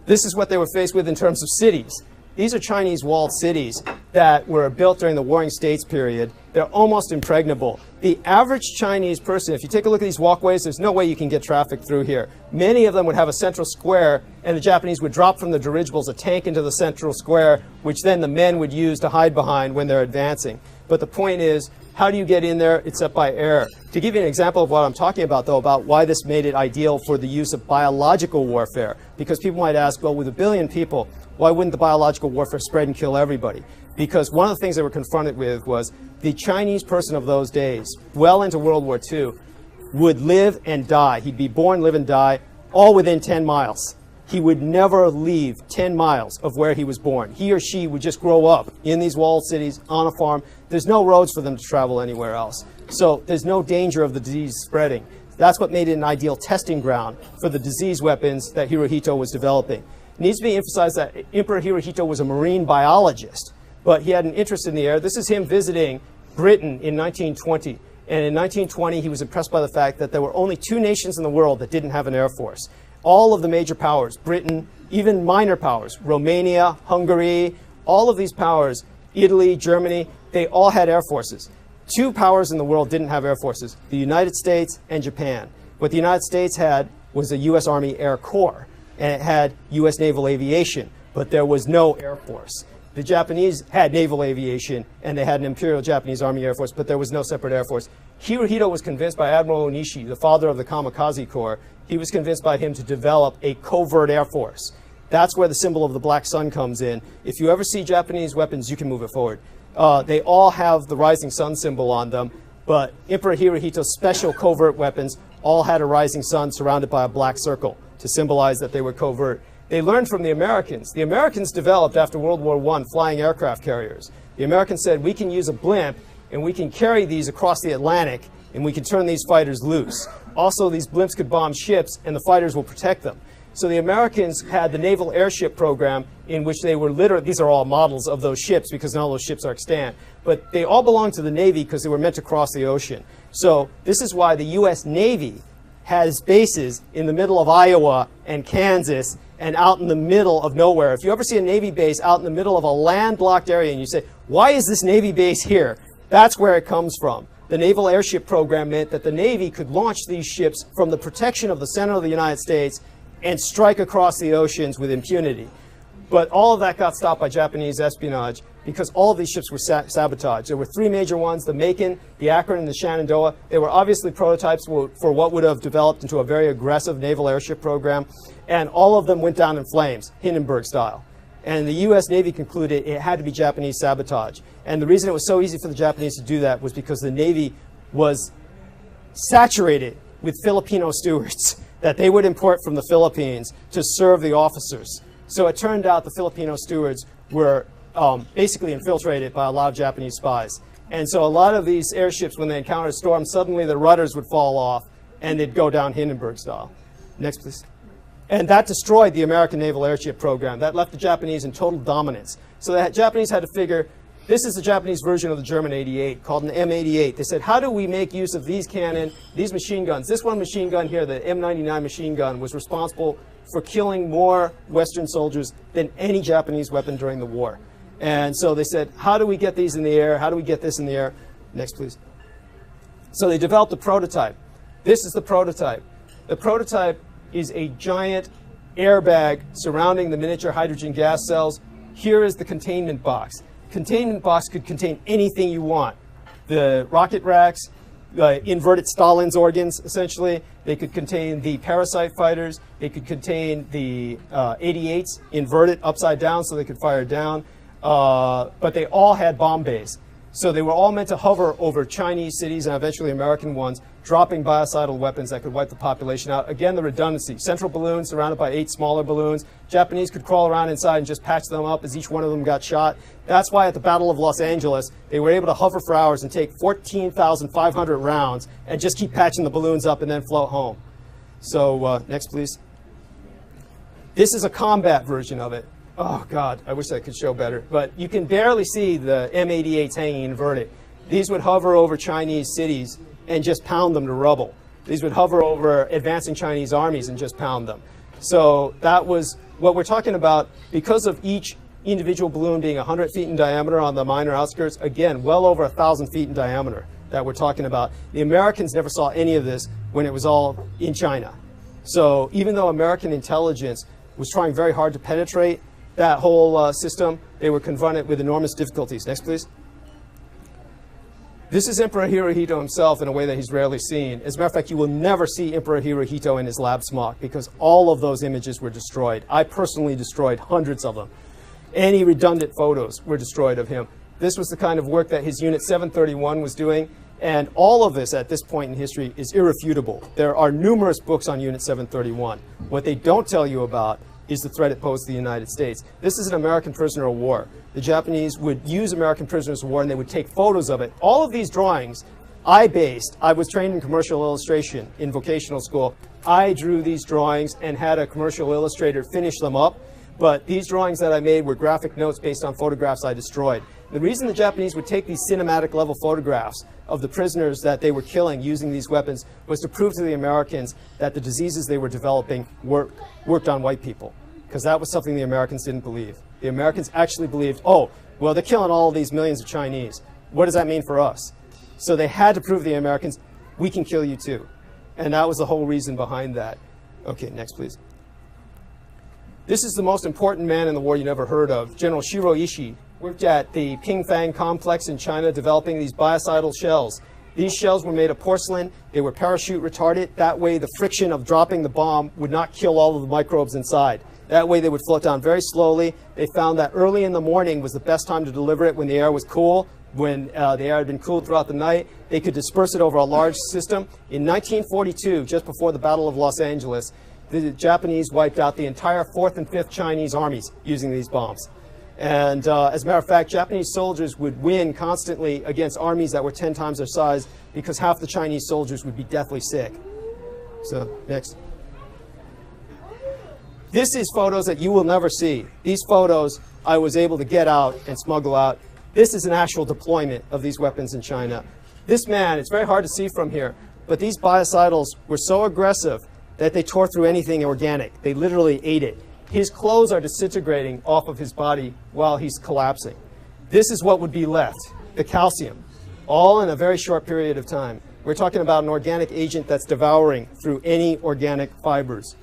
This is what they were faced with in terms of cities. These are Chinese walled cities that were built during the Warring States period. They're almost impregnable. The average Chinese person, if you take a look at these walkways, there's no way you can get traffic through here. Many of them would have a central square, and the Japanese would drop from the dirigibles a tank into the central square, which then the men would use to hide behind when they're advancing. But the point is, how do you get in there? It's up by air. To give you an example of what I'm talking about, though, about why this made it ideal for the use of biological warfare, because people might ask, well, with 1 billion people, why wouldn't the biological warfare spread and kill everybody? Because one of the things they were confronted with was the Chinese person of those days, well into World War II, would live and die. He'd be born, live, and die, all within 10 miles. He would never leave 10 miles of where he was born. He or she would just grow up in these walled cities, on a farm. There's no roads for them to travel anywhere else. So there's no danger of the disease spreading. That's what made it an ideal testing ground for the disease weapons that Hirohito was developing. It needs to be emphasized that Emperor Hirohito was a marine biologist, but he had an interest in the air. This is him visiting Britain in 1920. And in 1920, he was impressed by the fact that there were only 2 nations in the world that didn't have an air force. All of the major powers, Britain, even minor powers, Romania, Hungary, all of these powers, Italy, Germany, they all had air forces. 2 powers in the world didn't have air forces, the United States and Japan. What the United States had was a U.S. Army Air Corps, and it had U.S. Naval Aviation, but there was no Air Force. The Japanese had naval aviation, and they had an Imperial Japanese Army Air Force, but there was no separate Air Force. Hirohito was convinced by Admiral Onishi, the father of the Kamikaze Corps, he was convinced by him to develop a covert Air Force. That's where the symbol of the black sun comes in. If you ever see Japanese weapons, you can move it forward. They all have the rising sun symbol on them, but Emperor Hirohito's special covert weapons all had a rising sun surrounded by a black circle to symbolize that they were covert. They learned from the Americans. The Americans developed, after World War I, flying aircraft carriers. The Americans said, we can use a blimp, and we can carry these across the Atlantic, and we can turn these fighters loose. Also, these blimps could bomb ships, and the fighters will protect them. So the Americans had the naval airship program in which they were literally, these are all models of those ships because not all those ships are extant, but they all belonged to the Navy because they were meant to cross the ocean. So this is why the U.S. Navy has bases in the middle of Iowa and Kansas and out in the middle of nowhere. If you ever see a Navy base out in the middle of a landlocked area and you say, why is this Navy base here? That's where it comes from. The naval airship program meant that the Navy could launch these ships from the protection of the center of the United States and strike across the oceans with impunity. But all of that got stopped by Japanese espionage because all of these ships were sabotaged. There were 3 major ones, the Macon, the Akron, and the Shenandoah. They were obviously prototypes for what would have developed into a very aggressive naval airship program, and all of them went down in flames, Hindenburg style. And the U.S. Navy concluded it had to be Japanese sabotage. And the reason it was so easy for the Japanese to do that was because the Navy was saturated with Filipino stewards that they would import from the Philippines to serve the officers. So it turned out the Filipino stewards were basically infiltrated by a lot of Japanese spies. And so a lot of these airships, when they encountered a storm, suddenly the rudders would fall off and they'd go down Hindenburg style. Next, please. And that destroyed the American naval airship program. That left the Japanese in total dominance. So the Japanese had to figure, this is the Japanese version of the German 88, called an M88. They said, how do we make use of these cannon, these machine guns? This one machine gun here, the M99 machine gun, was responsible for killing more Western soldiers than any Japanese weapon during the war. And so they said, how do we get these in the air? How do we get this in the air? Next, please. So they developed a prototype. This is the prototype. The prototype is a giant airbag surrounding the miniature hydrogen gas cells. Here is the containment box. Containment box could contain anything you want. The rocket racks, inverted Stalin's organs, essentially. They could contain the parasite fighters. They could contain the 88s, inverted upside down so they could fire down. But they all had bomb bays. So they were all meant to hover over Chinese cities and eventually American ones, dropping biocidal weapons that could wipe the population out. Again, the redundancy. Central balloons surrounded by 8 smaller balloons. Japanese could crawl around inside and just patch them up as each one of them got shot. That's why at the Battle of Los Angeles, they were able to hover for hours and take 14,500 rounds and just keep patching the balloons up and then float home. So next, please. This is a combat version of it. Oh, God, I wish I could show better. But you can barely see the M88s hanging inverted. These would hover over Chinese cities and just pound them to rubble. These would hover over advancing Chinese armies and just pound them. So that was what we're talking about. Because of each individual balloon being 100 feet in diameter on the minor outskirts, again, well over 1,000 feet in diameter that we're talking about. The Americans never saw any of this when it was all in China. So even though American intelligence was trying very hard to penetrate that whole system, they were confronted with enormous difficulties. Next, please. This is Emperor Hirohito himself in a way that he's rarely seen. As a matter of fact, you will never see Emperor Hirohito in his lab smock because all of those images were destroyed. I personally destroyed hundreds of them. Any redundant photos were destroyed of him. This was the kind of work that his Unit 731 was doing, and all of this at this point in history is irrefutable. There are numerous books on Unit 731. What they don't tell you about is the threat it posed to the United States. This is an American prisoner of war. The Japanese would use American prisoners of war and they would take photos of it. All of these drawings I was trained in commercial illustration in vocational school. I drew these drawings and had a commercial illustrator finish them up. But these drawings that I made were graphic notes based on photographs I destroyed. The reason the Japanese would take these cinematic level photographs of the prisoners that they were killing using these weapons was to prove to the Americans that the diseases they were developing worked on white people. Because that was something the Americans didn't believe. The Americans actually believed, oh, well, they're killing all of these millions of Chinese. What does that mean for us? So they had to prove to the Americans, we can kill you too. And that was the whole reason behind that. Okay, next, please. This is the most important man in the war you never heard of. General Shiro Ishii worked at the Pingfang complex in China developing these biocidal shells. These shells were made of porcelain. They were parachute retardant. That way the friction of dropping the bomb would not kill all of the microbes inside. That way they would float down very slowly. They found that early in the morning was the best time to deliver it when the air was cool, when the air had been cooled throughout the night. They could disperse it over a large system. In 1942, just before the Battle of Los Angeles, the Japanese wiped out the entire 4th and 5th Chinese armies using these bombs. And as a matter of fact, Japanese soldiers would win constantly against armies that were 10 times their size because half the Chinese soldiers would be deathly sick. So, next. This is photos that you will never see. These photos I was able to get out and smuggle out. This is an actual deployment of these weapons in China. This man, it's very hard to see from here, but these biocidals were so aggressive that they tore through anything organic. They literally ate it. His clothes are disintegrating off of his body while he's collapsing. This is what would be left, the calcium, all in a very short period of time. We're talking about an organic agent that's devouring through any organic fibers.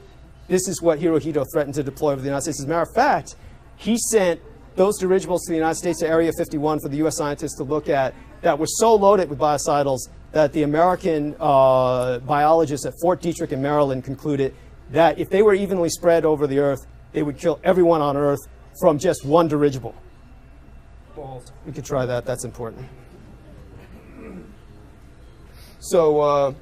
This is what Hirohito threatened to deploy over the United States. As a matter of fact, he sent those dirigibles to the United States to Area 51 for the U.S. scientists to look at that were so loaded with biocidals that the American biologists at Fort Detrick in Maryland concluded that if they were evenly spread over the Earth, they would kill everyone on Earth from just one dirigible. We could try that. That's important. So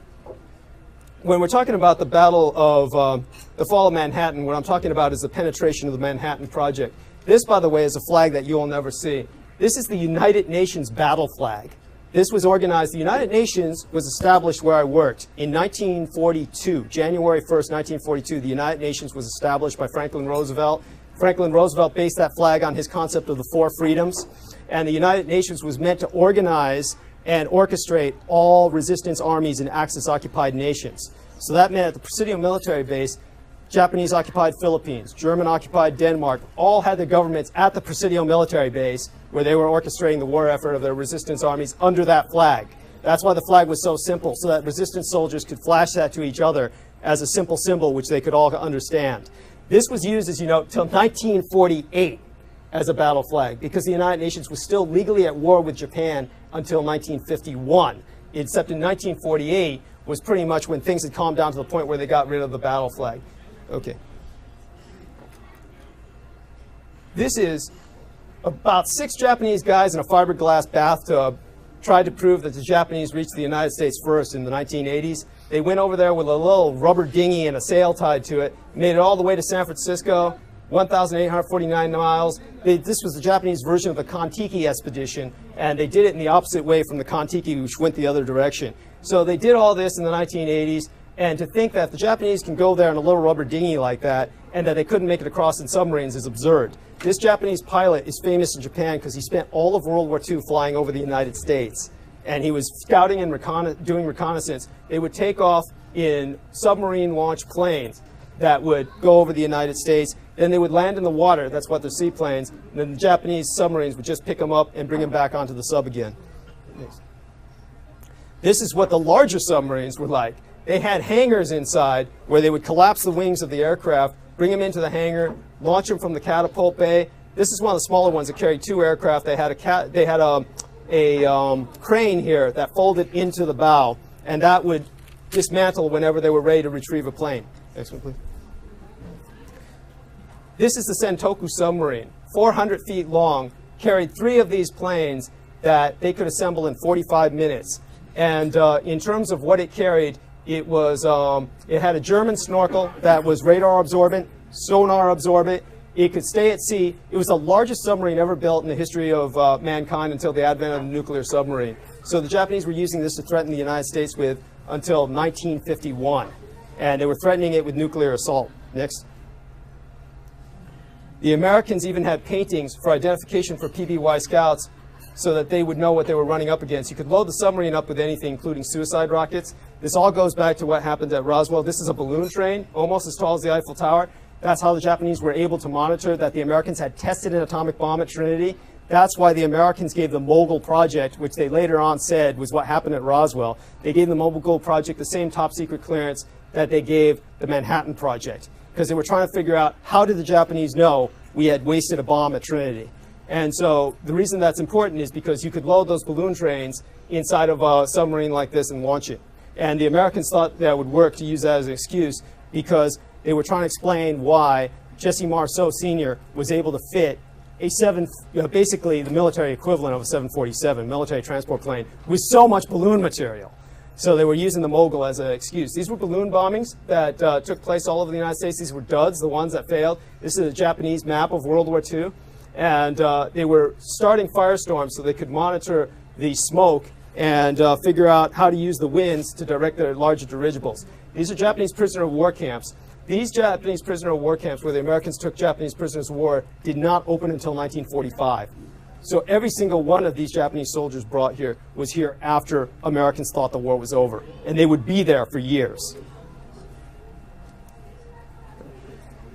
when we're talking about the Battle of the Fall of Manhattan, what I'm talking about is the penetration of the Manhattan Project. This, by the way, is a flag that you'll never see. This is the United Nations battle flag. This was organized, the United Nations was established where I worked in 1942, January 1st, 1942. The United Nations was established by Franklin Roosevelt. Franklin Roosevelt based that flag on his concept of the 4 freedoms. And the United Nations was meant to organize and orchestrate all resistance armies in Axis-occupied nations. So that meant at the Presidio military base, Japanese-occupied Philippines, German-occupied Denmark, all had their governments at the Presidio military base where they were orchestrating the war effort of their resistance armies under that flag. That's why the flag was so simple, so that resistance soldiers could flash that to each other as a simple symbol which they could all understand. This was used, as you know, till 1948 as a battle flag because the United Nations was still legally at war with Japan until 1951. except in 1948 was pretty much when things had calmed down to the point where they got rid of the battle flag. Okay. This is about 6 Japanese guys in a fiberglass bathtub tried to prove that the Japanese reached the United States first in the 1980s. They went over there with a little rubber dinghy and a sail tied to it, made it all the way to San Francisco, 1,849 miles. This was the Japanese version of the Kon-Tiki expedition, and they did it in the opposite way from the Kon-Tiki, which went the other direction. So they did all this in the 1980s, and to think that the Japanese can go there in a little rubber dinghy like that, and that they couldn't make it across in submarines is absurd. This Japanese pilot is famous in Japan because he spent all of World War II flying over the United States. And he was scouting and doing reconnaissance. They would take off in submarine-launched planes that would go over the United States. Then they would land in the water. That's what they're seaplanes. And then the Japanese submarines would just pick them up and bring them back onto the sub again. This is what the larger submarines were like. They had hangars inside where they would collapse the wings of the aircraft, bring them into the hangar, launch them from the catapult bay. This is one of the smaller ones that carried 2 aircraft. They had a crane here that folded into the bow, and that would dismantle whenever they were ready to retrieve a plane. Next one, please. This is the Sentoku submarine, 400 feet long, carried 3 of these planes that they could assemble in 45 minutes. And in terms of what it carried, it had a German snorkel that was radar absorbent, sonar absorbent. It could stay at sea. It was the largest submarine ever built in the history of mankind until the advent of the nuclear submarine. So the Japanese were using this to threaten the United States with until 1951. And they were threatening it with nuclear assault. Next. The Americans even had paintings for identification for PBY scouts so that they would know what they were running up against. You could load the submarine up with anything, including suicide rockets. This all goes back to what happened at Roswell. This is a balloon train, almost as tall as the Eiffel Tower. That's how the Japanese were able to monitor that the Americans had tested an atomic bomb at Trinity. That's why the Americans gave the Mogul Project, which they later on said was what happened at Roswell. They gave the Mogul Project the same top secret clearance that they gave the Manhattan Project, because they were trying to figure out how did the Japanese know we had wasted a bomb at Trinity. And so the reason that's important is because you could load those balloon trains inside of a submarine like this and launch it. And the Americans thought that would work to use that as an excuse because they were trying to explain why Jesse Marceau Sr. was able to fit a basically the military equivalent of a 747 military transport plane with so much balloon material. So they were using the Mogul as an excuse. These were balloon bombings that took place all over the United States. These were duds, the ones that failed. This is a Japanese map of World War II. And they were starting firestorms so they could monitor the smoke and figure out how to use the winds to direct their larger dirigibles. These are Japanese prisoner of war camps. These Japanese prisoner of war camps where the Americans took Japanese prisoners of war did not open until 1945. So every single one of these Japanese soldiers brought here was here after Americans thought the war was over. And they would be there for years.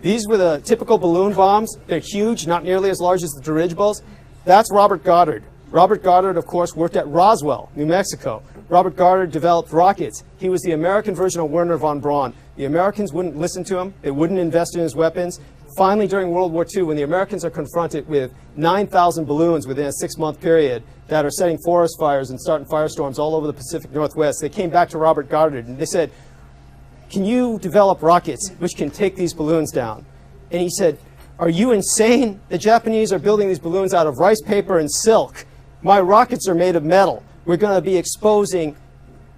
These were the typical balloon bombs. They're huge, not nearly as large as the dirigibles. That's Robert Goddard. Robert Goddard, of course, worked at Roswell, New Mexico. Robert Goddard developed rockets. He was the American version of Wernher von Braun. The Americans wouldn't listen to him. They wouldn't invest in his weapons. Finally, during World War II, when the Americans are confronted with 9,000 balloons within a 6-month period that are setting forest fires and starting firestorms all over the Pacific Northwest, they came back to Robert Goddard and they said, "Can you develop rockets which can take these balloons down?" And he said, "Are you insane? The Japanese are building these balloons out of rice paper and silk. My rockets are made of metal. We're going to be exposing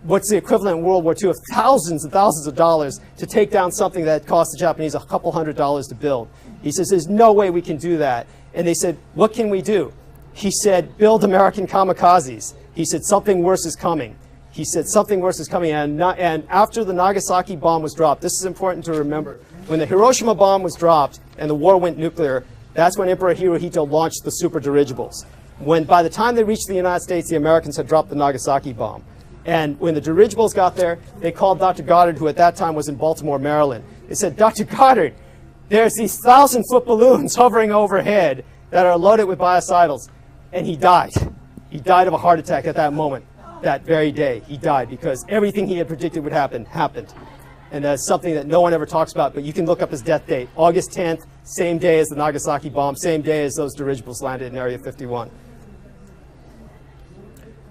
what's the equivalent in World War II of thousands and thousands of dollars to take down something that cost the Japanese a couple $100s to build." He says, "There's no way we can do that." And they said, "What can we do?" He said, "Build American kamikazes." He said, "Something worse is coming." He said, "Something worse is coming." And after the Nagasaki bomb was dropped, this is important to remember, when the Hiroshima bomb was dropped and the war went nuclear, that's when Emperor Hirohito launched the super dirigibles. When by the time they reached the United States, the Americans had dropped the Nagasaki bomb. And when the dirigibles got there, they called Dr. Goddard, who at that time was in Baltimore, Maryland. They said, "Dr. Goddard, there's these 1,000-foot balloons hovering overhead that are loaded with biocidals." And he died. He died of a heart attack at that moment. That very day, he died because everything he had predicted would happen, happened. And that's something that no one ever talks about, but you can look up his death date. August 10th, same day as the Nagasaki bomb, same day as those dirigibles landed in Area 51.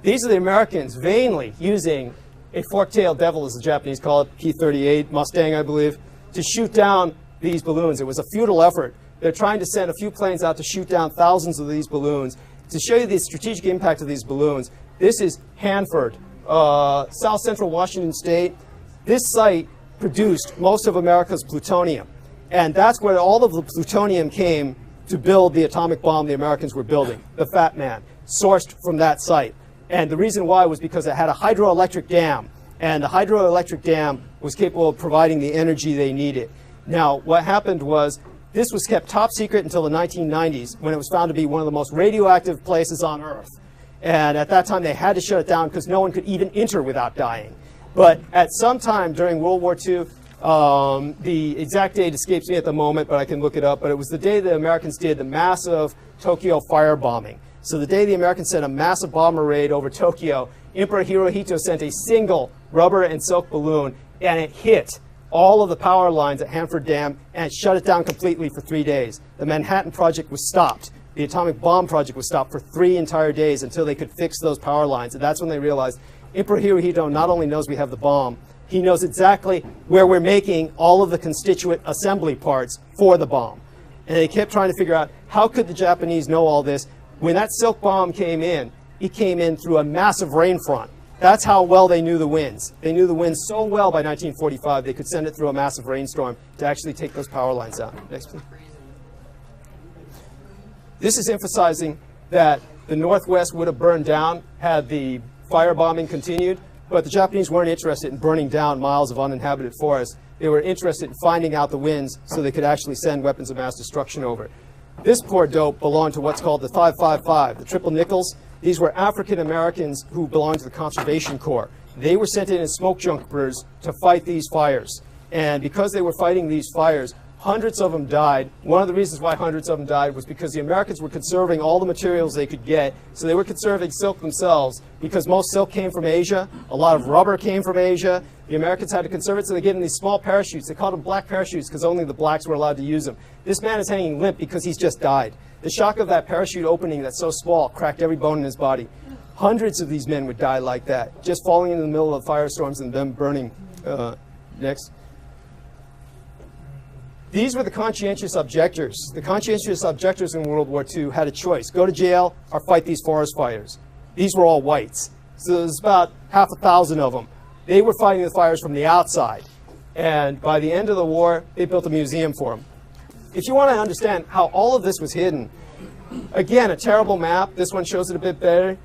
These are the Americans vainly using a fork-tailed devil, as the Japanese call it, P-38 Mustang, I believe, to shoot down these balloons. It was a futile effort. They're trying to send a few planes out to shoot down thousands of these balloons. To show you the strategic impact of these balloons, this is Hanford, south central Washington State. This site produced most of America's plutonium. And that's where all of the plutonium came to build the atomic bomb the Americans were building, the Fat Man, sourced from that site. And the reason why was because it had a hydroelectric dam. And the hydroelectric dam was capable of providing the energy they needed. Now, what happened was this was kept top secret until the 1990s, when it was found to be one of the most radioactive places on Earth. And at that time, they had to shut it down because no one could even enter without dying. But at some time during World War II, the exact date escapes me at the moment, but I can look it up. But it was the day the Americans did the massive Tokyo firebombing. So the day the Americans sent a massive bomber raid over Tokyo, Emperor Hirohito sent a single rubber and silk balloon, and it hit all of the power lines at Hanford Dam, and it shut it down completely for 3 days. The Manhattan Project was stopped. The atomic bomb project was stopped for 3 entire days until they could fix those power lines. And that's when they realized Emperor Hirohito not only knows we have the bomb, he knows exactly where we're making all of the constituent assembly parts for the bomb. And they kept trying to figure out, how could the Japanese know all this? When that silk bomb came in, it came in through a massive rain front. That's how well they knew the winds. They knew the winds so well by 1945 they could send it through a massive rainstorm to actually take those power lines out. Next, please. This is emphasizing that the Northwest would have burned down had the firebombing continued, but the Japanese weren't interested in burning down miles of uninhabited forest. They were interested in finding out the winds so they could actually send weapons of mass destruction over. This poor dope belonged to what's called the 555, the triple nickels. These were African Americans who belonged to the Conservation Corps. They were sent in as smoke jumpers to fight these fires. And because they were fighting these fires, hundreds of them died. One of the reasons why hundreds of them died was because the Americans were conserving all the materials they could get. So they were conserving silk themselves because most silk came from Asia. A lot of rubber came from Asia. The Americans had to conserve it, so they get in these small parachutes. They called them black parachutes because only the blacks were allowed to use them. This man is hanging limp because he's just died. The shock of that parachute opening that's so small cracked every bone in his body. Hundreds of these men would die like that, just falling into the middle of firestorms and them burning. Next. These were the conscientious objectors. The conscientious objectors in World War II had a choice: go to jail or fight these forest fires. These were all whites. So there was about 1,000 of them. They were fighting the fires from the outside. And by the end of the war, they built a museum for them. If you want to understand how all of this was hidden, again, a terrible map. This one shows it a bit better.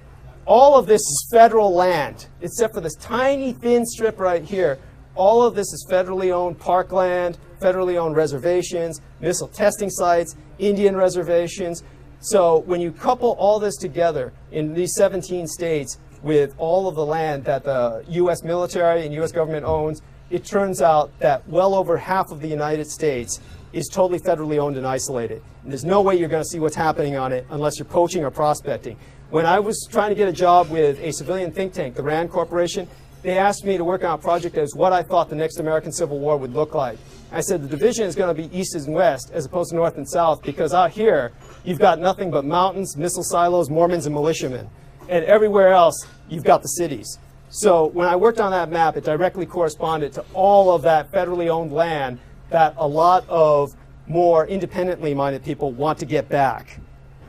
All of this is federal land, except for this tiny thin strip right here. All of this is federally owned parkland, federally owned reservations, missile testing sites, Indian reservations. So when you couple all this together in these 17 states with all of the land that the U.S. military and U.S. government owns, it turns out that well over half of the United States is totally federally owned and isolated. And there's no way you're going to see what's happening on it unless you're poaching or prospecting. When I was trying to get a job with a civilian think tank, the RAND Corporation, they asked me to work on a project as what I thought the next American Civil War would look like. I said the division is going to be east and west as opposed to north and south, because out here you've got nothing but mountains, missile silos, Mormons, and militiamen. And everywhere else you've got the cities. So when I worked on that map, it directly corresponded to all of that federally owned land that a lot of more independently minded people want to get back.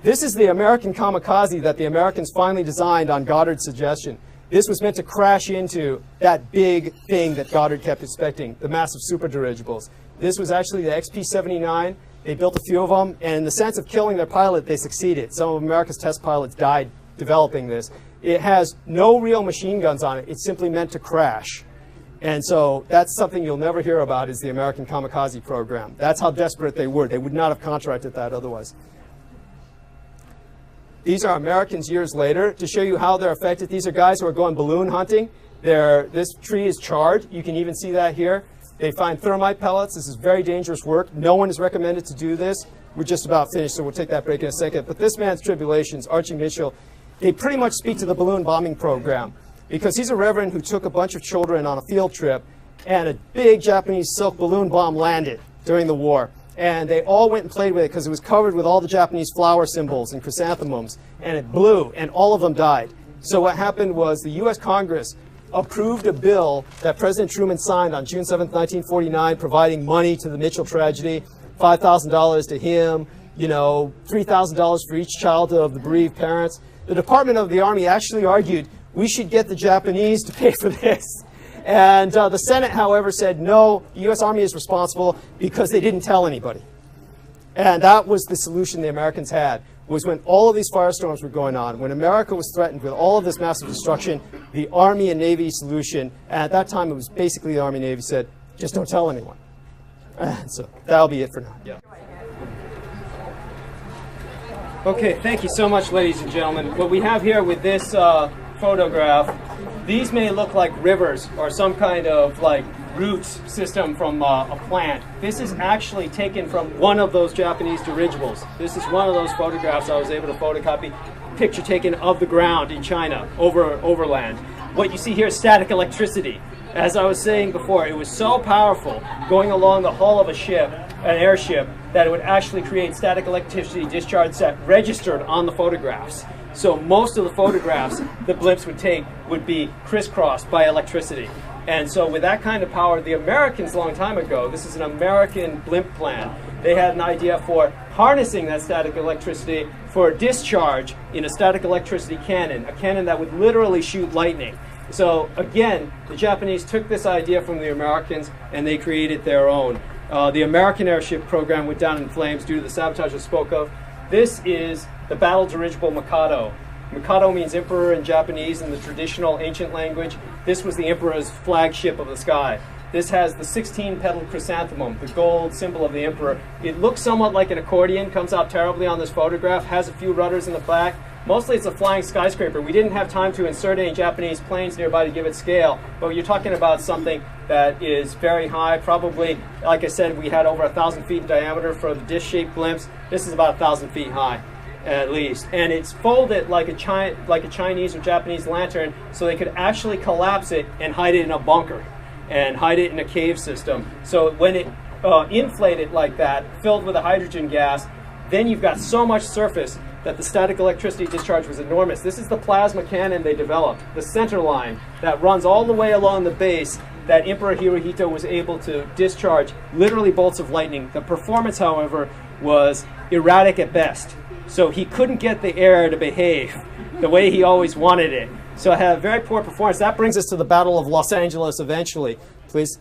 This is the American kamikaze that the Americans finally designed on Goddard's suggestion. This was meant to crash into that big thing that Goddard kept expecting, the massive superdirigibles. This was actually the XP-79. They built a few of them, and in the sense of killing their pilot, they succeeded. Some of America's test pilots died developing this. It has no real machine guns on it. It's simply meant to crash. And so that's something you'll never hear about, is the American kamikaze program. That's how desperate they were. They would not have contracted that otherwise. These are Americans years later to show you how they're affected. These are guys who are going balloon hunting. This tree is charred. You can even see that here. They find thermite pellets. This is very dangerous work. No one is recommended to do this. We're just about finished, so we'll take that break in a second. But this man's tribulations, Archie Mitchell, they pretty much speak to the balloon bombing program, because he's a reverend who took a bunch of children on a field trip, and a big Japanese silk balloon bomb landed during the war. And they all went and played with it because it was covered with all the Japanese flower symbols and chrysanthemums, and it blew, and all of them died. So what happened was the U.S. Congress approved a bill that President Truman signed on June 7, 1949, providing money to the Mitchell tragedy, $5,000 to him, you know, $3,000 for each child of the bereaved parents. The Department of the Army actually argued we should get the Japanese to pay for this. And the Senate, however, said no, the U.S. Army is responsible because they didn't tell anybody. And that was the solution the Americans had, was when all of these firestorms were going on, when America was threatened with all of this massive destruction, the Army and Navy solution, and at that time it was basically the Army and Navy said, just don't tell anyone. So that'll be it for now. Yeah. Okay, thank you so much, ladies and gentlemen. What we have here with this photograph, these may look like rivers or some kind of like roots system from a plant. This is actually taken from one of those Japanese dirigibles. This is one of those photographs I was able to photocopy, picture taken of the ground in China, overland. What you see here is static electricity. As I was saying before, it was so powerful going along the hull of a ship, an airship, that it would actually create static electricity discharge that registered on the photographs. So most of the photographs the blimps would take would be crisscrossed by electricity. And so with that kind of power, the Americans a long time ago, this is an American blimp plan, they had an idea for harnessing that static electricity for discharge in a static electricity cannon, a cannon that would literally shoot lightning. So again, the Japanese took this idea from the Americans and they created their own. The American airship program went down in flames due to the sabotage I spoke of. This is the battle dirigible Mikado. Mikado means emperor in Japanese in the traditional ancient language. This was the emperor's flagship of the sky. This has the 16-petaled chrysanthemum, the gold symbol of the emperor. It looks somewhat like an accordion, comes out terribly on this photograph, has a few rudders in the back. Mostly it's a flying skyscraper. We didn't have time to insert any Japanese planes nearby to give it scale, but you're talking about something that is very high, probably, like I said, we had over 1,000 feet in diameter for the dish-shaped blimps. This is about 1,000 feet high, at least. And it's folded like a Chinese or Japanese lantern, so they could actually collapse it and hide it in a bunker and hide it in a cave system. So when it inflated like that, filled with a hydrogen gas, then you've got so much surface that the static electricity discharge was enormous. This is the plasma cannon they developed, the center line that runs all the way along the base that Emperor Hirohito was able to discharge literally bolts of lightning. The performance, however, was erratic at best. So he couldn't get the air to behave the way he always wanted it. So it had a very poor performance. That brings us to the Battle of Los Angeles eventually, please.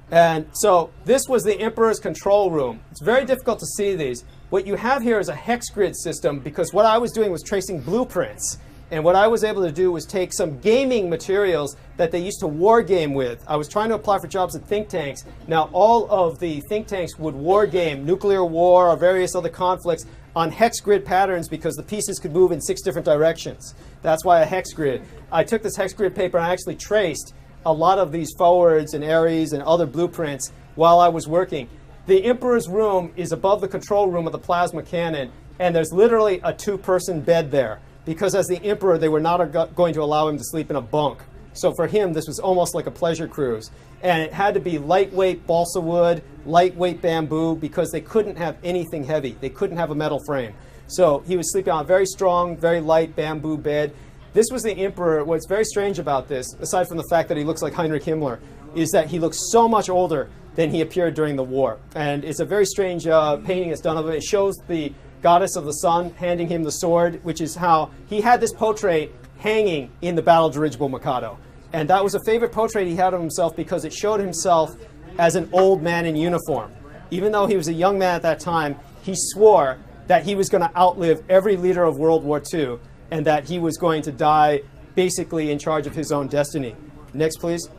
And so this was the Emperor's control room. It's very difficult to see these. What you have here is a hex grid system, because what I was doing was tracing blueprints. And what I was able to do was take some gaming materials that they used to war game with. I was trying to apply for jobs at think tanks. Now, all of the think tanks would war game nuclear war or various other conflicts on hex grid patterns because the pieces could move in 6 different directions. That's why a hex grid. I took this hex grid paper and I actually traced a lot of these forwards and Ares and other blueprints while I was working. The Emperor's room is above the control room of the plasma cannon, and there's literally a 2-person bed there, because as the Emperor, they were not going to allow him to sleep in a bunk. So for him, this was almost like a pleasure cruise. And it had to be lightweight balsa wood, lightweight bamboo, because they couldn't have anything heavy. They couldn't have a metal frame. So he was sleeping on a very strong, very light bamboo bed. This was the Emperor. What's very strange about this, aside from the fact that he looks like Heinrich Himmler, is that he looks so much older than he appeared during the war. And it's a very strange painting that's done of him. It shows the goddess of the sun handing him the sword, which is how he had this portrait hanging in the battle dirigible Mikado. And that was a favorite portrait he had of himself because it showed himself as an old man in uniform. Even though he was a young man at that time, he swore that he was going to outlive every leader of World War II and that he was going to die basically in charge of his own destiny. Next, please.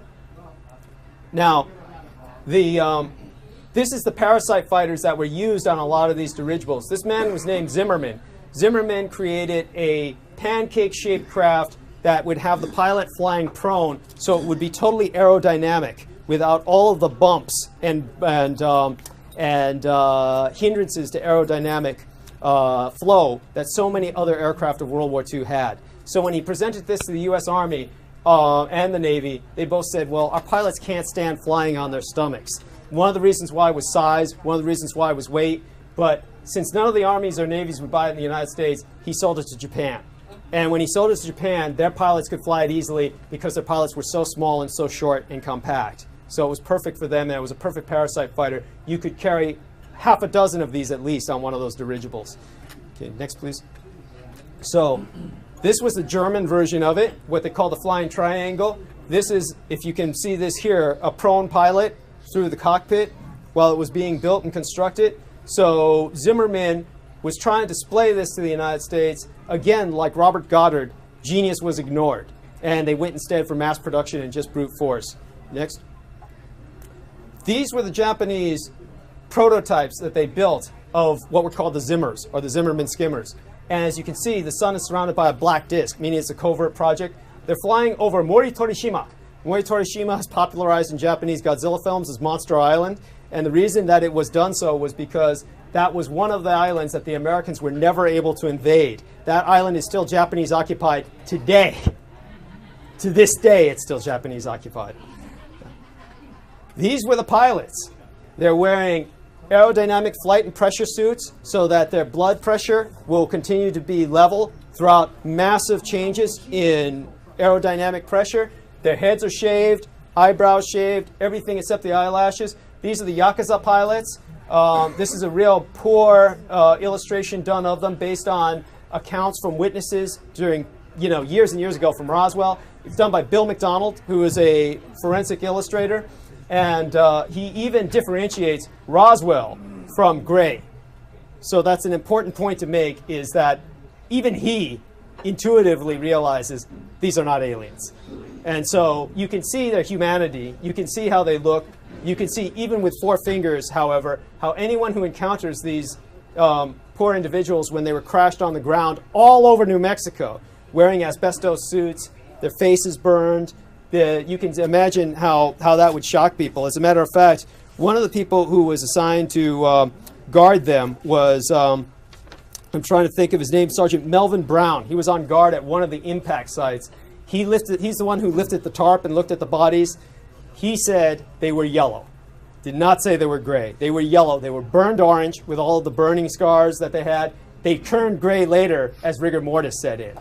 Now, this is the parasite fighters that were used on a lot of these dirigibles. This man was named Zimmerman. Zimmerman created a pancake-shaped craft that would have the pilot flying prone, so it would be totally aerodynamic without all of the bumps and hindrances to aerodynamic flow that so many other aircraft of World War II had. So when he presented this to the U.S. Army and the Navy, they both said, well, our pilots can't stand flying on their stomachs. One of the reasons why was size, one of the reasons why was weight, but since none of the armies or navies would buy it in the United States, he sold it to Japan. And when he sold it to Japan, their pilots could fly it easily because their pilots were so small and so short and compact. So it was perfect for them, and it was a perfect parasite fighter. You could carry half a dozen of these at least on one of those dirigibles. Okay, next please. So this was the German version of it, what they call the flying triangle. This is, if you can see this here, a prone pilot through the cockpit while it was being built and constructed. So Zimmerman was trying to display this to the United States. Again, like Robert Goddard, genius was ignored. And they went instead for mass production and just brute force. Next. These were the Japanese prototypes that they built of what were called the Zimmers, or the Zimmerman skimmers. And as you can see, the sun is surrounded by a black disk, meaning it's a covert project. They're flying over Mori Torishima. Mori Torishima is popularized in Japanese Godzilla films as Monster Island. And the reason that it was done so was because that was one of the islands that the Americans were never able to invade. That island is still Japanese occupied today. To this day, it's still Japanese occupied. These were the pilots. They're wearing aerodynamic flight and pressure suits so that their blood pressure will continue to be level throughout massive changes in aerodynamic pressure. Their heads are shaved, eyebrows shaved, everything except the eyelashes. These are the Yakuza pilots. This is a real poor illustration done of them based on accounts from witnesses during years and years ago from Roswell. It's done by Bill McDonald, who is a forensic illustrator. And he even differentiates Roswell from Gray. So that's an important point to make, is that even he intuitively realizes these are not aliens. And so you can see their humanity. You can see how they look. You can see, even with 4 fingers, however, how anyone who encounters these poor individuals when they were crashed on the ground all over New Mexico, wearing asbestos suits, their faces burned, you can imagine how that would shock people. As a matter of fact, one of the people who was assigned to guard them was, I'm trying to think of his name, Sergeant Melvin Brown. He was on guard at one of the impact sites. He's the one who lifted the tarp and looked at the bodies. He said they were yellow. Did not say they were gray. They were yellow. They were burned orange with all of the burning scars that they had. They turned gray later as rigor mortis set in.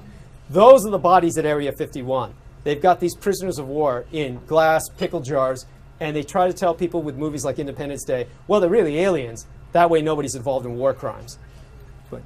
Those are the bodies at Area 51. They've got these prisoners of war in glass pickle jars, and they try to tell people with movies like Independence Day, well, they're really aliens. That way nobody's involved in war crimes. But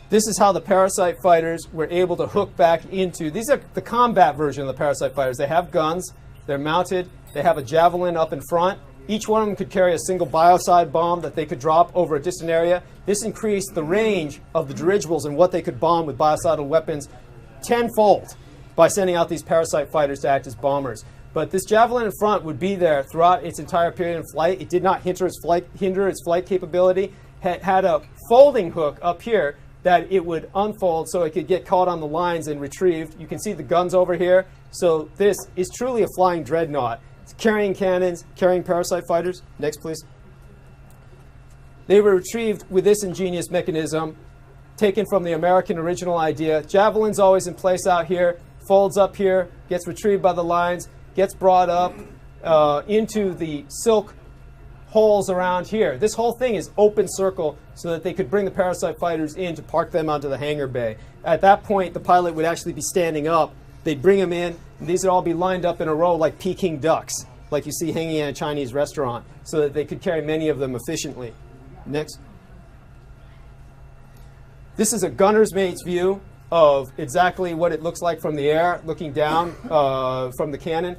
this is how the parasite fighters were able to hook back into, these are the combat version of the parasite fighters. They have guns, they're mounted, they have a javelin up in front. Each one of them could carry a single biocide bomb that they could drop over a distant area. This increased the range of the dirigibles and what they could bomb with biocidal weapons tenfold by sending out these parasite fighters to act as bombers. But this javelin in front would be there throughout its entire period of flight. It did not hinder its flight capability. It had a folding hook up here that it would unfold so it could get caught on the lines and retrieved. You can see the guns over here. So this is truly a flying dreadnought. It's carrying cannons, carrying parasite fighters. Next, please. They were retrieved with this ingenious mechanism taken from the American original idea. Javelin's always in place out here, folds up here, gets retrieved by the lines, gets brought up into the silk holes around here. This whole thing is open circle so that they could bring the parasite fighters in to park them onto the hangar bay. At that point, the pilot would actually be standing up. They'd bring them in, and these would all be lined up in a row like Peking ducks, like you see hanging in a Chinese restaurant, so that they could carry many of them efficiently. Next. This is a gunner's mate's view of exactly what it looks like from the air, looking down from the cannon.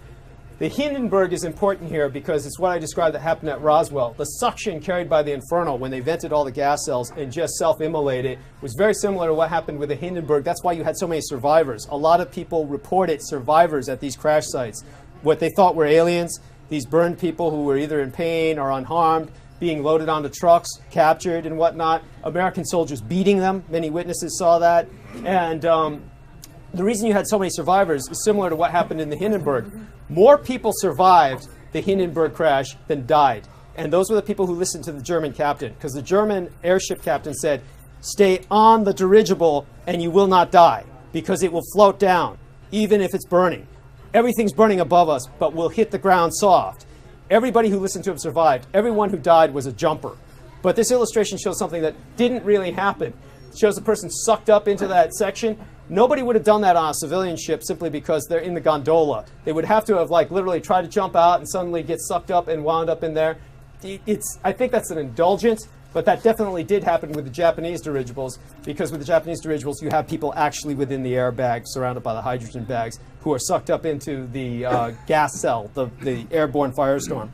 The Hindenburg is important here because it's what I described that happened at Roswell. The suction carried by the Inferno when they vented all the gas cells and just self-immolated was very similar to what happened with the Hindenburg. That's why you had so many survivors. A lot of people reported survivors at these crash sites. What they thought were aliens, these burned people who were either in pain or unharmed, being loaded onto trucks, captured and whatnot. American soldiers beating them. Many witnesses saw that. And the reason you had so many survivors is similar to what happened in the Hindenburg. More people survived the Hindenburg crash than died. And those were the people who listened to the German captain, because the German airship captain said, stay on the dirigible and you will not die, because it will float down, even if it's burning. Everything's burning above us, but we'll hit the ground soft. Everybody who listened to him survived. Everyone who died was a jumper. But this illustration shows something that didn't really happen. shows the person sucked up into that section. Nobody would have done that on a civilian ship simply because they're in the gondola. They would have to have like literally tried to jump out and suddenly get sucked up and wound up in there. I think that's an indulgence, but that definitely did happen with the Japanese dirigibles, because with the Japanese dirigibles you have people actually within the airbag surrounded by the hydrogen bags who are sucked up into the gas cell, the airborne firestorm.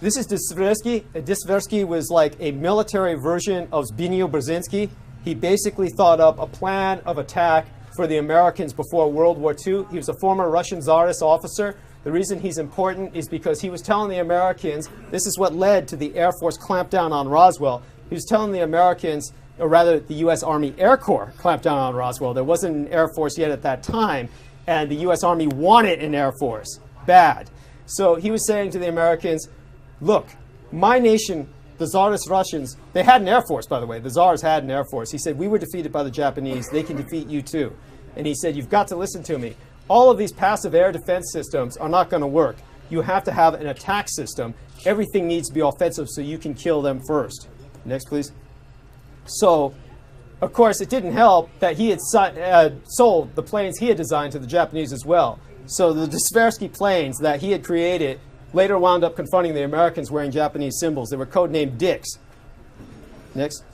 This is Disversky. Disversky was like a military version of Zbigniew Brzezinski. He basically thought up a plan of attack for the Americans before World War II. He was a former Russian Tsarist officer. The reason he's important is because he was telling the Americans, this is what led to the Air Force clampdown on Roswell. He was telling the Americans, or rather the U.S. Army Air Corps clamped down on Roswell. There wasn't an Air Force yet at that time, and the U.S. Army wanted an Air Force bad. So he was saying to the Americans, look, my nation, the Tsarist Russians, they had an Air Force, by the way. The Tsars had an Air Force. He said, we were defeated by the Japanese. They can defeat you too. And he said, you've got to listen to me. All of these passive air defense systems are not going to work. You have to have an attack system. Everything needs to be offensive so you can kill them first. Next, please. So, of course, it didn't help that he had sold the planes he had designed to the Japanese as well. So the Disversky planes that he had created later wound up confronting the Americans wearing Japanese symbols. They were codenamed Dicks. Next.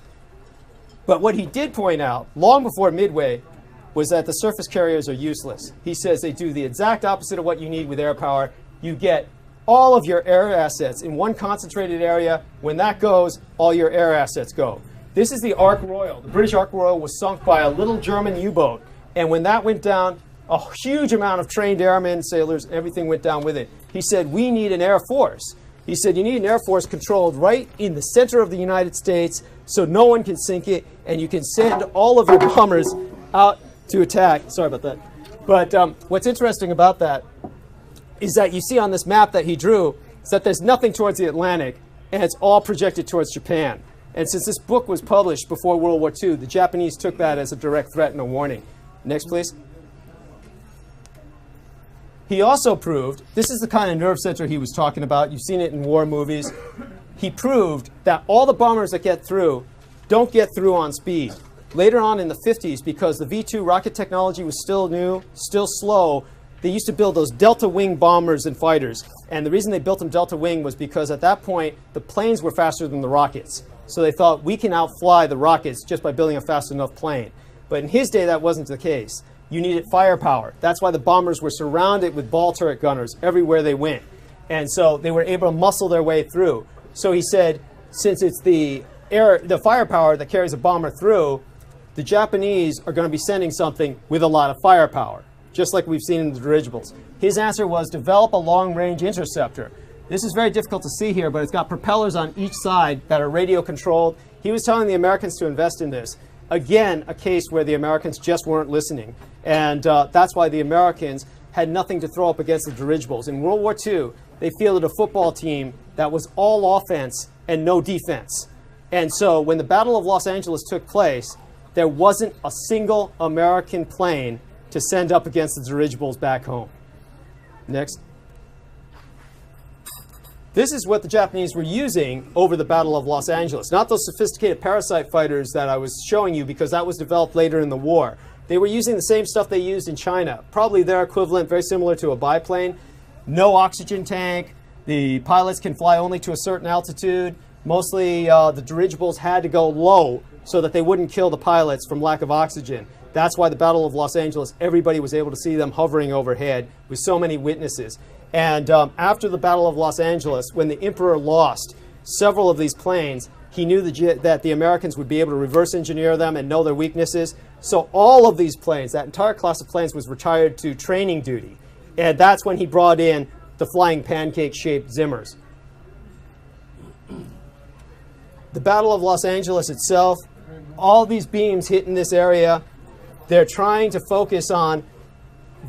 But what he did point out, long before Midway, was that the surface carriers are useless. He says they do the exact opposite of what you need with air power. You get all of your air assets in one concentrated area. When that goes, all your air assets go. This is the Ark Royal. The British Ark Royal was sunk by a little German U-boat. And when that went down, a huge amount of trained airmen, sailors, everything went down with it. He said, we need an Air Force. He said, you need an Air Force controlled right in the center of the United States so no one can sink it, and you can send all of your bombers out to attack. Sorry about that. But what's interesting about that is that you see on this map that he drew is that there's nothing towards the Atlantic, and it's all projected towards Japan. And since this book was published before World War II, the Japanese took that as a direct threat and a warning. Next, please. He also proved, this is the kind of nerve center he was talking about. You've seen it in war movies. He proved that all the bombers that get through don't get through on speed. Later on in the 50s, because the V-2 rocket technology was still new, still slow, they used to build those delta wing bombers and fighters. And the reason they built them delta wing was because at that point, the planes were faster than the rockets. So they thought, we can outfly the rockets just by building a fast enough plane. But in his day, that wasn't the case. You needed firepower. That's why the bombers were surrounded with ball turret gunners everywhere they went. And so they were able to muscle their way through. So he said, since it's the firepower that carries a bomber through, the Japanese are going to be sending something with a lot of firepower, just like we've seen in the dirigibles. His answer was develop a long-range interceptor. This is very difficult to see here, but it's got propellers on each side that are radio-controlled. He was telling the Americans to invest in this. Again, a case where the Americans just weren't listening. And that's why the Americans had nothing to throw up against the dirigibles. In World War II, they fielded a football team that was all offense and no defense. And so when the Battle of Los Angeles took place, there wasn't a single American plane to send up against the dirigibles back home. Next. This is what the Japanese were using over the Battle of Los Angeles. Not those sophisticated parasite fighters that I was showing you, because that was developed later in the war. They were using the same stuff they used in China. Probably their equivalent, very similar to a biplane. No oxygen tank. The pilots can fly only to a certain altitude. Mostly the dirigibles had to go low so that they wouldn't kill the pilots from lack of oxygen. That's why the Battle of Los Angeles, everybody was able to see them hovering overhead with so many witnesses. And after the Battle of Los Angeles, when the Emperor lost several of these planes, he knew that the Americans would be able to reverse engineer them and know their weaknesses. So all of these planes, that entire class of planes, was retired to training duty. And that's when he brought in the flying pancake-shaped Zimmers. The Battle of Los Angeles itself, all these beams hit in this area. They're trying to focus on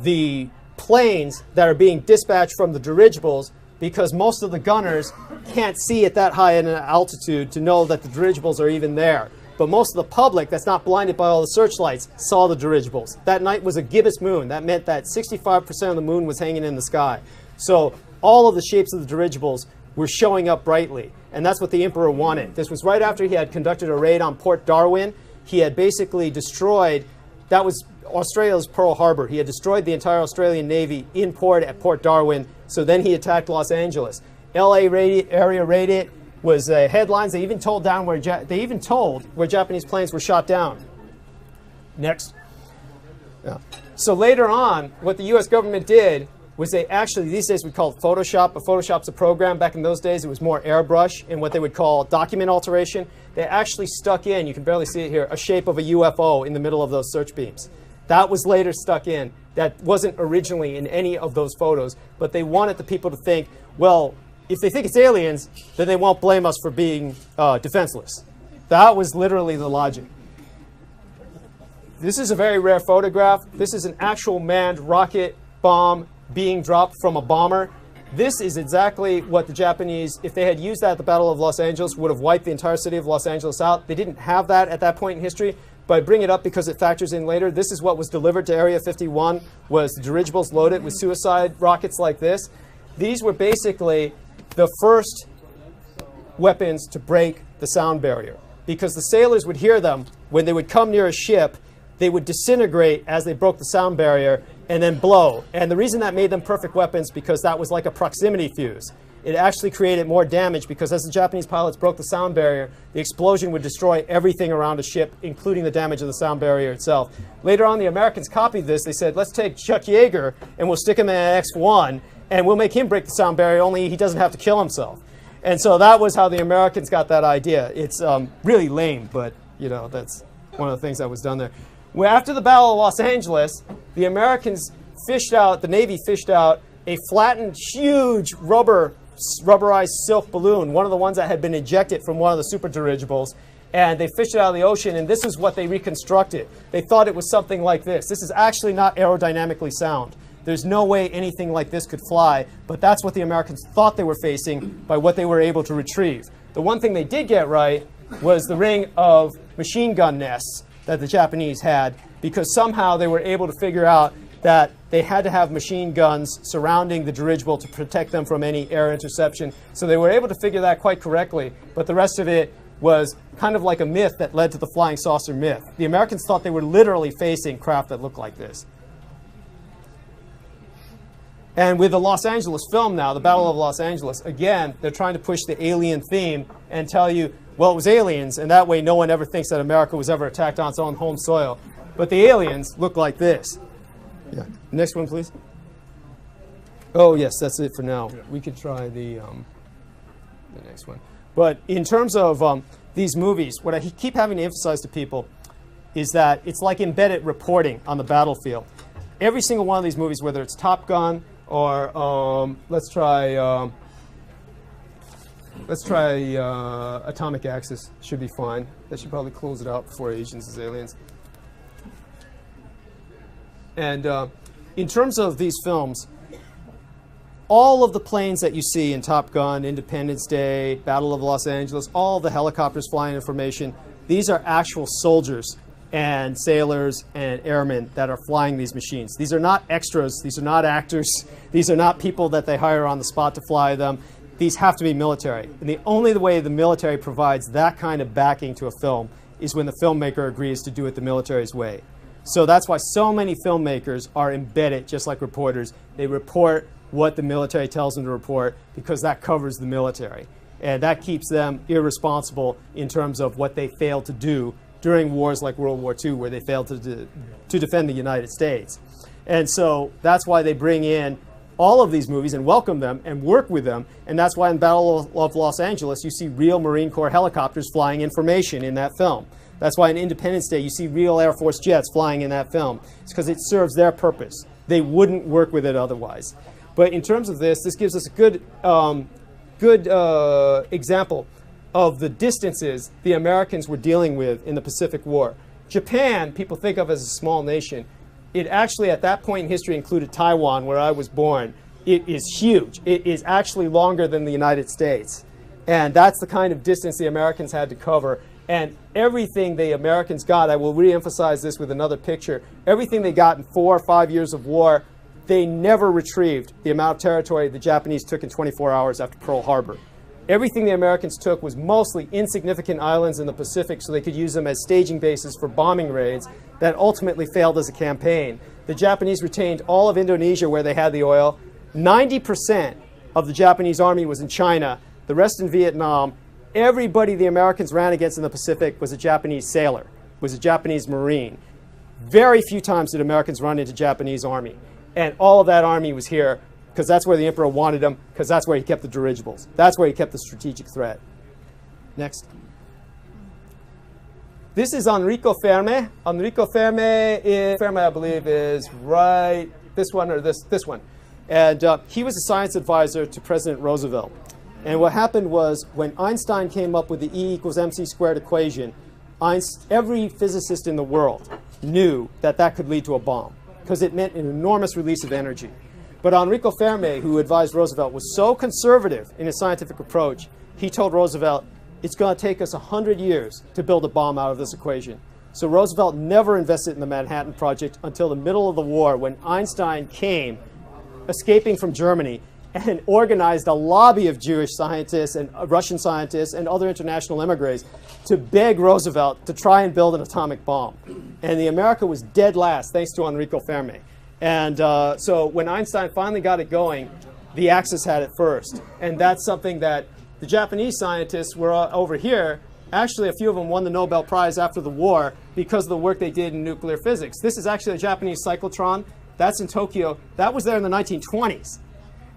the planes that are being dispatched from the dirigibles, because most of the gunners can't see at that high an altitude to know that the dirigibles are even there. But most of the public that's not blinded by all the searchlights saw the dirigibles. That night was a gibbous moon. That meant that 65% of the moon was hanging in the sky. So all of the shapes of the dirigibles were showing up brightly. And that's what the emperor wanted. This was right after he had conducted a raid on Port Darwin. He had basically destroyed, that was Australia's Pearl Harbor. He had destroyed the entire Australian Navy in port at Port Darwin. So then he attacked Los Angeles. LA area raided, was headlines. They even told where Japanese planes were shot down. Next. Yeah. So later on, what the U.S. government did was they actually, these days we call it Photoshop, but Photoshop's a program. Back in those days, it was more airbrush and what they would call document alteration. They actually stuck in, you can barely see it here, a shape of a UFO in the middle of those search beams. That was later stuck in. That wasn't originally in any of those photos, but they wanted the people to think, well, if they think it's aliens, then they won't blame us for being defenseless. That was literally the logic. This is a very rare photograph. This is an actual manned rocket bomb being dropped from a bomber. This is exactly what the Japanese, if they had used that at the Battle of Los Angeles, would have wiped the entire city of Los Angeles out. They didn't have that at that point in history, but I bring it up because it factors in later. This is what was delivered to Area 51, was the dirigibles loaded with suicide rockets like this. These were basically the first weapons to break the sound barrier, because the sailors would hear them when they would come near a ship. They would disintegrate as they broke the sound barrier and then blow. And the reason that made them perfect weapons, because that was like a proximity fuse. It actually created more damage because as the Japanese pilots broke the sound barrier, the explosion would destroy everything around a ship, including the damage of the sound barrier itself. Later on, the Americans copied this. They said, let's take Chuck Yeager and we'll stick him in an X-1 and we'll make him break the sound barrier, only he doesn't have to kill himself. And so that was how the Americans got that idea. It's really lame, but you know, that's one of the things that was done there. Well, after the Battle of Los Angeles, the Americans fished out, the Navy fished out a flattened, huge rubberized silk balloon, one of the ones that had been ejected from one of the super dirigibles, and they fished it out of the ocean, and this is what they reconstructed. They thought it was something like this. This is actually not aerodynamically sound. There's no way anything like this could fly, but that's what the Americans thought they were facing by what they were able to retrieve. The one thing they did get right was the ring of machine gun nests that the Japanese had, because somehow they were able to figure out that they had to have machine guns surrounding the dirigible to protect them from any air interception. So they were able to figure that quite correctly, but the rest of it was kind of like a myth that led to the flying saucer myth. The Americans thought they were literally facing craft that looked like this. And with the Los Angeles film now, the Battle of Los Angeles, again, they're trying to push the alien theme and tell you, well, it was aliens, and that way no one ever thinks that America was ever attacked on its own home soil. But the aliens look like this. Yeah. Next one, please. Oh, yes, that's it for now. We could try the next one. But in terms of these movies, what I keep having to emphasize to people is that it's like embedded reporting on the battlefield. Every single one of these movies, whether it's Top Gun or let's try Atomic Axis, should be fine. That should probably close it out before Asians as aliens. And in terms of these films, all of the planes that you see in Top Gun, Independence Day, Battle of Los Angeles, all the helicopters flying information, these are actual soldiers and sailors and airmen that are flying these machines. These are not extras. These are not actors. These are not people that they hire on the spot to fly them. These have to be military. And the only way the military provides that kind of backing to a film is when the filmmaker agrees to do it the military's way. So that's why so many filmmakers are embedded, just like reporters. They report what the military tells them to report because that covers the military. And that keeps them irresponsible in terms of what they fail to do during wars like World War II, where they failed to defend the United States. And so that's why they bring in all of these movies and welcome them and work with them. And that's why in Battle of Los Angeles, you see real Marine Corps helicopters flying information in that film. That's why in Independence Day, you see real Air Force jets flying in that film. It's because it serves their purpose. They wouldn't work with it otherwise. But in terms of this gives us a good example of the distances the Americans were dealing with in the Pacific War. Japan, people think of as a small nation. It actually, at that point in history, included Taiwan, where I was born. It is huge. It is actually longer than the United States. And that's the kind of distance the Americans had to cover. And everything the Americans got, I will re-emphasize this with another picture, everything they got in 4 or 5 years of war, they never retrieved the amount of territory the Japanese took in 24 hours after Pearl Harbor. Everything the Americans took was mostly insignificant islands in the Pacific so they could use them as staging bases for bombing raids that ultimately failed as a campaign. The Japanese retained all of Indonesia where they had the oil. 90% of the Japanese army was in China, the rest in Vietnam. Everybody the Americans ran against in the Pacific was a Japanese sailor, was a Japanese Marine. Very few times did Americans run into Japanese army. And all of that army was here because that's where the emperor wanted them, because that's where he kept the dirigibles. That's where he kept the strategic threat. Next. This is Enrico Fermi. Enrico Fermi, I believe, is right, this one or this one. And he was a science advisor to President Roosevelt. And what happened was when Einstein came up with the E=mc² equation, every physicist in the world knew that that could lead to a bomb because it meant an enormous release of energy. But Enrico Fermi, who advised Roosevelt, was so conservative in his scientific approach, he told Roosevelt, it's going to take us 100 years to build a bomb out of this equation. So Roosevelt never invested in the Manhattan Project until the middle of the war when Einstein came, escaping from Germany, and organized a lobby of Jewish scientists and Russian scientists and other international emigres to beg Roosevelt to try and build an atomic bomb. And the America was dead last, thanks to Enrico Fermi. And so when Einstein finally got it going, the Axis had it first. And that's something that the Japanese scientists were over here. Actually, a few of them won the Nobel Prize after the war because of the work they did in nuclear physics. This is actually a Japanese cyclotron. That's in Tokyo. That was there in the 1920s.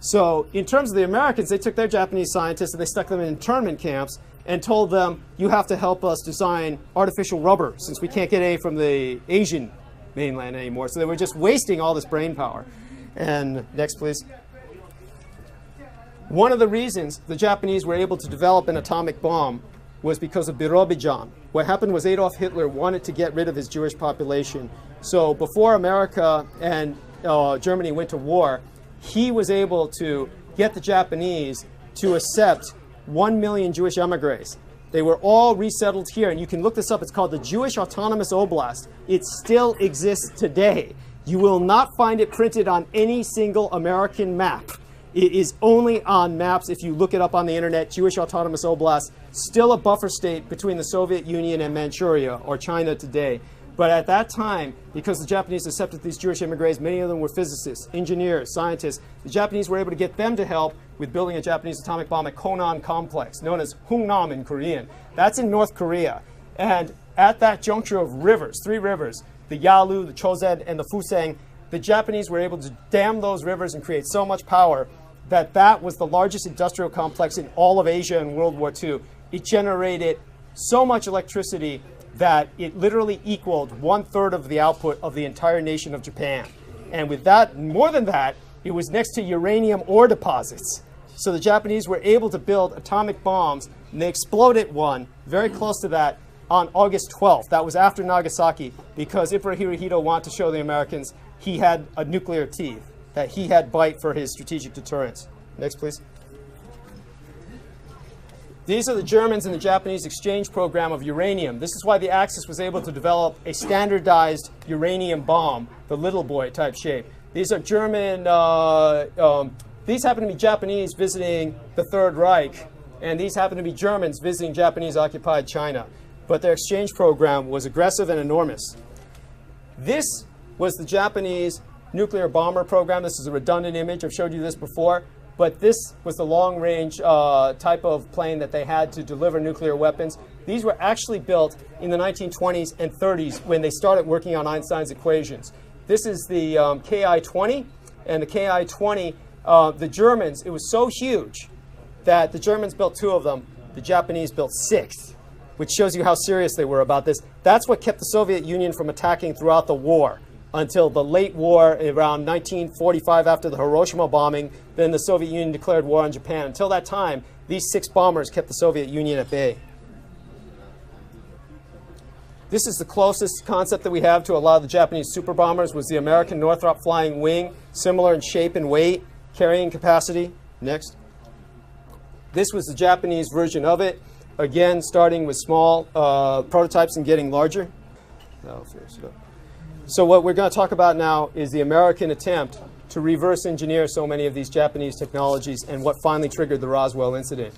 So in terms of the Americans, they took their Japanese scientists and they stuck them in internment camps and told them, you have to help us design artificial rubber since we can't get any from the Asian mainland anymore. So they were just wasting all this brain power. And next, please. One of the reasons the Japanese were able to develop an atomic bomb was because of Birobidzhan. What happened was Adolf Hitler wanted to get rid of his Jewish population. So before America and Germany went to war, he was able to get the Japanese to accept 1 million Jewish emigres. They were all resettled here, and you can look this up. It's called the Jewish Autonomous Oblast. It still exists today. You will not find it printed on any single American map. It is only on maps if you look it up on the internet. Jewish Autonomous Oblast, still a buffer state between the Soviet Union and Manchuria, or China today. But at that time, because the Japanese accepted these Jewish immigrants, many of them were physicists, engineers, scientists, the Japanese were able to get them to help with building a Japanese atomic bomb at Konan Complex, known as Hungnam in Korean. That's in North Korea. And at that juncture of rivers, 3 rivers, the Yalu, the Chosen, and the Fusang, the Japanese were able to dam those rivers and create so much power that that was the largest industrial complex in all of Asia in World War II. It generated so much electricity that it literally equaled 1/3 of the output of the entire nation of Japan. And with that, more than that, it was next to uranium ore deposits. So the Japanese were able to build atomic bombs, and they exploded one very close to that on August 12th. That was after Nagasaki, because Emperor Hirohito wanted to show the Americans he had a nuclear teeth, that he had bite for his strategic deterrence. Next, please. These are the Germans and the Japanese exchange program of uranium. This is why the Axis was able to develop a standardized uranium bomb, the little boy type shape. These are German, these happen to be Japanese visiting the Third Reich, and these happen to be Germans visiting Japanese-occupied China. But their exchange program was aggressive and enormous. This was the Japanese nuclear bomber program. This is a redundant image. I've showed you this before. But this was the long-range type of plane that they had to deliver nuclear weapons. These were actually built in the 1920s and 30s when they started working on Einstein's equations. This is the Ki-20, and the Ki-20, the Germans, it was so huge that the Germans built 2 of them. The Japanese built 6, which shows you how serious they were about this. That's what kept the Soviet Union from attacking throughout the war, until the late war around 1945 after the Hiroshima bombing. Then the Soviet Union declared war on Japan. Until that time, these 6 bombers kept the Soviet Union at bay. This is the closest concept that we have to a lot of the Japanese super bombers, was the American Northrop Flying Wing, similar in shape and weight, carrying capacity. Next. This was the Japanese version of it, again starting with small prototypes and getting larger. So what we're going to talk about now is the American attempt to reverse engineer so many of these Japanese technologies and what finally triggered the Roswell incident.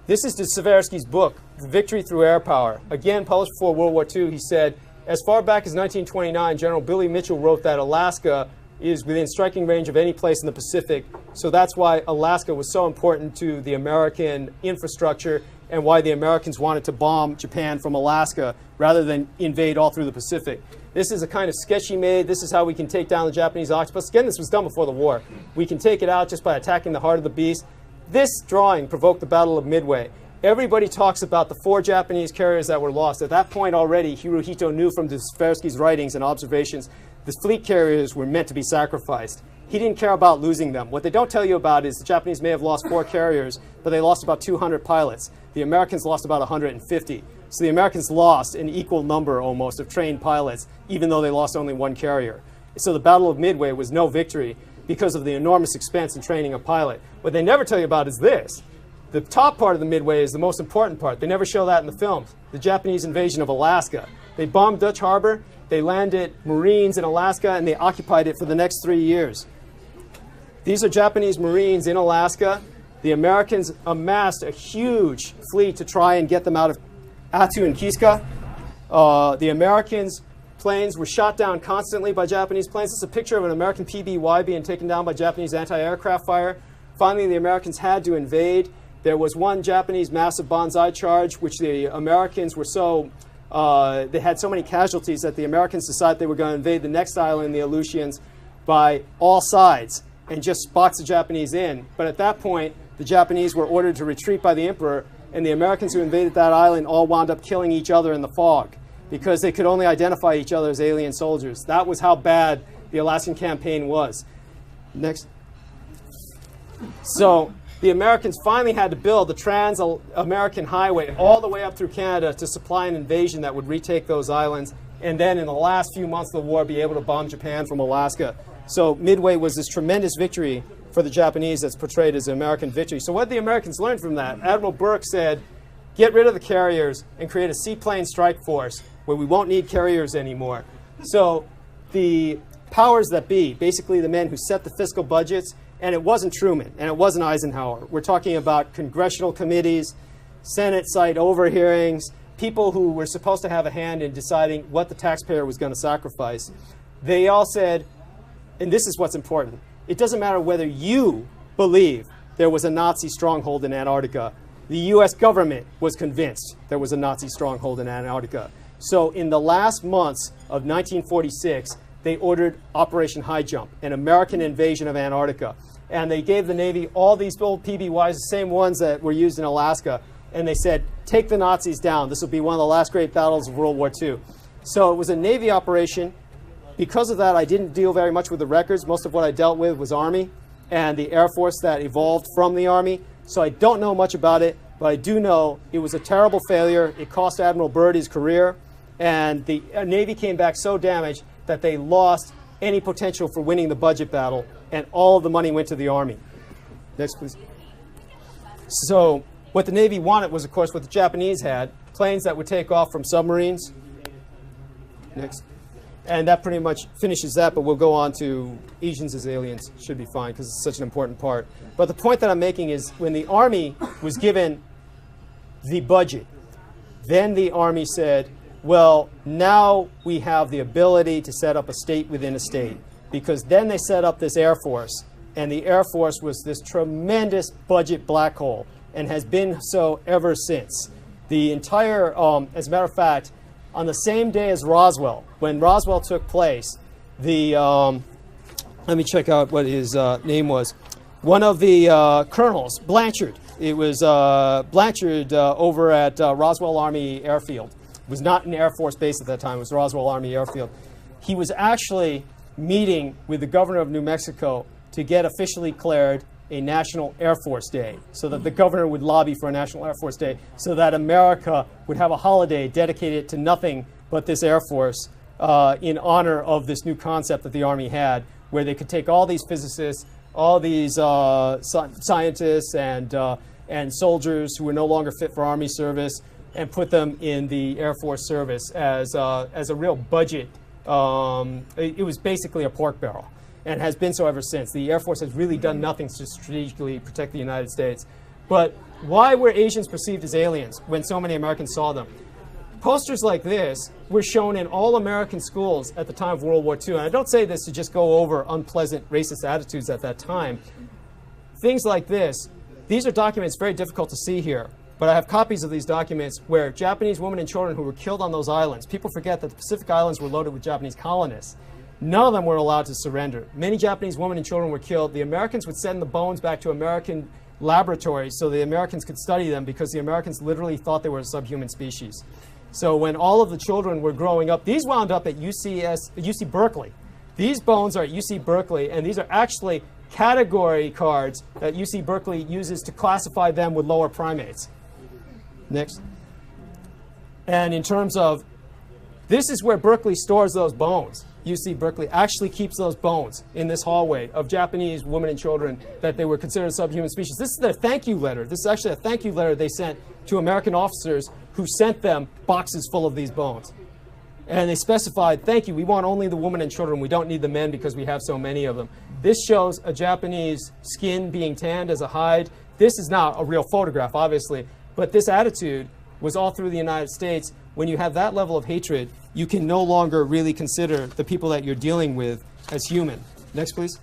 This is Seversky's book, Victory Through Air Power. Again, published before World War II, he said, as far back as 1929, General Billy Mitchell wrote that Alaska is within striking range of any place in the Pacific. So that's why Alaska was so important to the American infrastructure and why the Americans wanted to bomb Japan from Alaska rather than invade all through the Pacific. This is a kind of sketch he made. This is how we can take down the Japanese octopus. Again, this was done before the war. We can take it out just by attacking the heart of the beast. This drawing provoked the Battle of Midway. Everybody talks about the 4 Japanese carriers that were lost. At that point already, Hirohito knew from Tversky's writings and observations the fleet carriers were meant to be sacrificed. He didn't care about losing them. What they don't tell you about is the Japanese may have lost 4 carriers, but they lost about 200 pilots. The Americans lost about 150. So the Americans lost an equal number almost of trained pilots, even though they lost only 1 carrier. So the Battle of Midway was no victory because of the enormous expense in training a pilot. What they never tell you about is this. The top part of the Midway is the most important part. They never show that in the films. The Japanese invasion of Alaska. They bombed Dutch Harbor, they landed Marines in Alaska, and they occupied it for the next 3 years. These are Japanese Marines in Alaska. The Americans amassed a huge fleet to try and get them out of Attu and Kiska. The Americans' planes were shot down constantly by Japanese planes. This is a picture of an American PBY being taken down by Japanese anti-aircraft fire. Finally, the Americans had to invade. There was one Japanese massive banzai charge, which the Americans were they had so many casualties that the Americans decided they were going to invade the next island, the Aleutians, by all sides and just box the Japanese in. But at that point, the Japanese were ordered to retreat by the emperor, and the Americans who invaded that island all wound up killing each other in the fog because they could only identify each other as alien soldiers. That was how bad the Alaskan campaign was. Next. So the Americans finally had to build the Trans-American Highway all the way up through Canada to supply an invasion that would retake those islands, and then in the last few months of the war be able to bomb Japan from Alaska. So Midway was this tremendous victory for the Japanese that's portrayed as an American victory. So what did the Americans learn from that? Admiral Burke said, get rid of the carriers and create a seaplane strike force where we won't need carriers anymore. So the powers that be, basically the men who set the fiscal budgets, and it wasn't Truman, and it wasn't Eisenhower. We're talking about congressional committees, Senate site overhearings, people who were supposed to have a hand in deciding what the taxpayer was going to sacrifice. They all said, and this is what's important, it doesn't matter whether you believe there was a Nazi stronghold in Antarctica. The US government was convinced there was a Nazi stronghold in Antarctica. So in the last months of 1946, they ordered Operation High Jump, an American invasion of Antarctica. And they gave the Navy all these old PBYs, the same ones that were used in Alaska. And they said, take the Nazis down. This will be one of the last great battles of World War II. So it was a Navy operation. Because of that, I didn't deal very much with the records. Most of what I dealt with was Army and the Air Force that evolved from the Army. So I don't know much about it, but I do know it was a terrible failure. It cost Admiral Byrd his career. And the Navy came back so damaged that they lost any potential for winning the budget battle, and all of the money went to the Army. Next, please. So what the Navy wanted was, of course, what the Japanese had, planes that would take off from submarines. Next. And that pretty much finishes that, but we'll go on to Asians as aliens. Should be fine, because it's such an important part. But the point that I'm making is, when the Army was given the budget, then the Army said, well, now we have the ability to set up a state within a state. Because then they set up this Air Force, and the Air Force was this tremendous budget black hole, and has been so ever since. The entire, as a matter of fact, on the same day as Roswell, when Roswell took place, the, let me check out what his name was. One of the colonels, Blanchard, it was Blanchard over at Roswell Army Airfield. It was not an Air Force base at that time, it was Roswell Army Airfield. He was actually meeting with the governor of New Mexico to get officially declared a National Air Force Day, so that the governor would lobby for a National Air Force Day, so that America would have a holiday dedicated to nothing but this Air Force in honor of this new concept that the Army had, where they could take all these physicists, all these scientists and soldiers who were no longer fit for Army service, and put them in the Air Force service as a real budget. It was basically a pork barrel. and has been so ever since. The Air Force has really done nothing to strategically protect the United States. But why were Asians perceived as aliens when so many Americans saw them? Posters like this were shown in all American schools at the time of World War II. And I don't say this to just go over unpleasant racist attitudes at that time. Things like this, these are documents very difficult to see here. But I have copies of these documents where Japanese women and children who were killed on those islands, people forget that the Pacific Islands were loaded with Japanese colonists. None of them were allowed to surrender. Many Japanese women and children were killed. The Americans would send the bones back to American laboratories so the Americans could study them because the Americans literally thought they were a subhuman species. So when all of the children were growing up, these wound up at UC Berkeley. These bones are at UC Berkeley, and these are actually category cards that UC Berkeley uses to classify them with lower primates. Next. And in terms of, this is where Berkeley stores those bones. UC Berkeley actually keeps those bones in this hallway of Japanese women and children that they were considered a subhuman species. This is their thank you letter. This is actually a thank you letter they sent to American officers who sent them boxes full of these bones. And they specified, thank you, we want only the women and children. We don't need the men because we have so many of them. This shows a Japanese skin being tanned as a hide. This is not a real photograph, obviously, but this attitude was all through the United States. When you have that level of hatred, you can no longer really consider the people that you're dealing with as human. Next, please.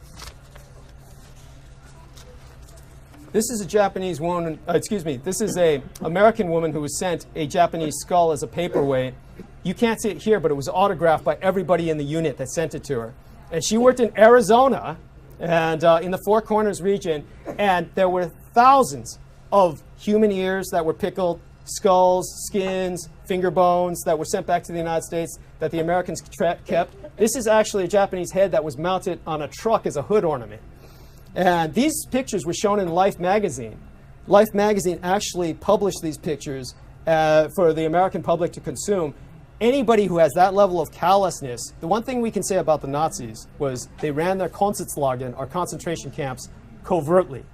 This is a Japanese woman, this is an American woman who was sent a Japanese skull as a paperweight. You can't see it here, but it was autographed by everybody in the unit that sent it to her. And she worked in Arizona and in the Four Corners region, and there were thousands of human ears that were pickled, skulls, skins, finger bones that were sent back to the United States that the Americans kept. This is actually a Japanese head that was mounted on a truck as a hood ornament. And these pictures were shown in Life magazine. Life magazine actually published these pictures for the American public to consume. Anybody who has that level of callousness, the one thing we can say about the Nazis was they ran their Konzentrationslager, or concentration camps, covertly.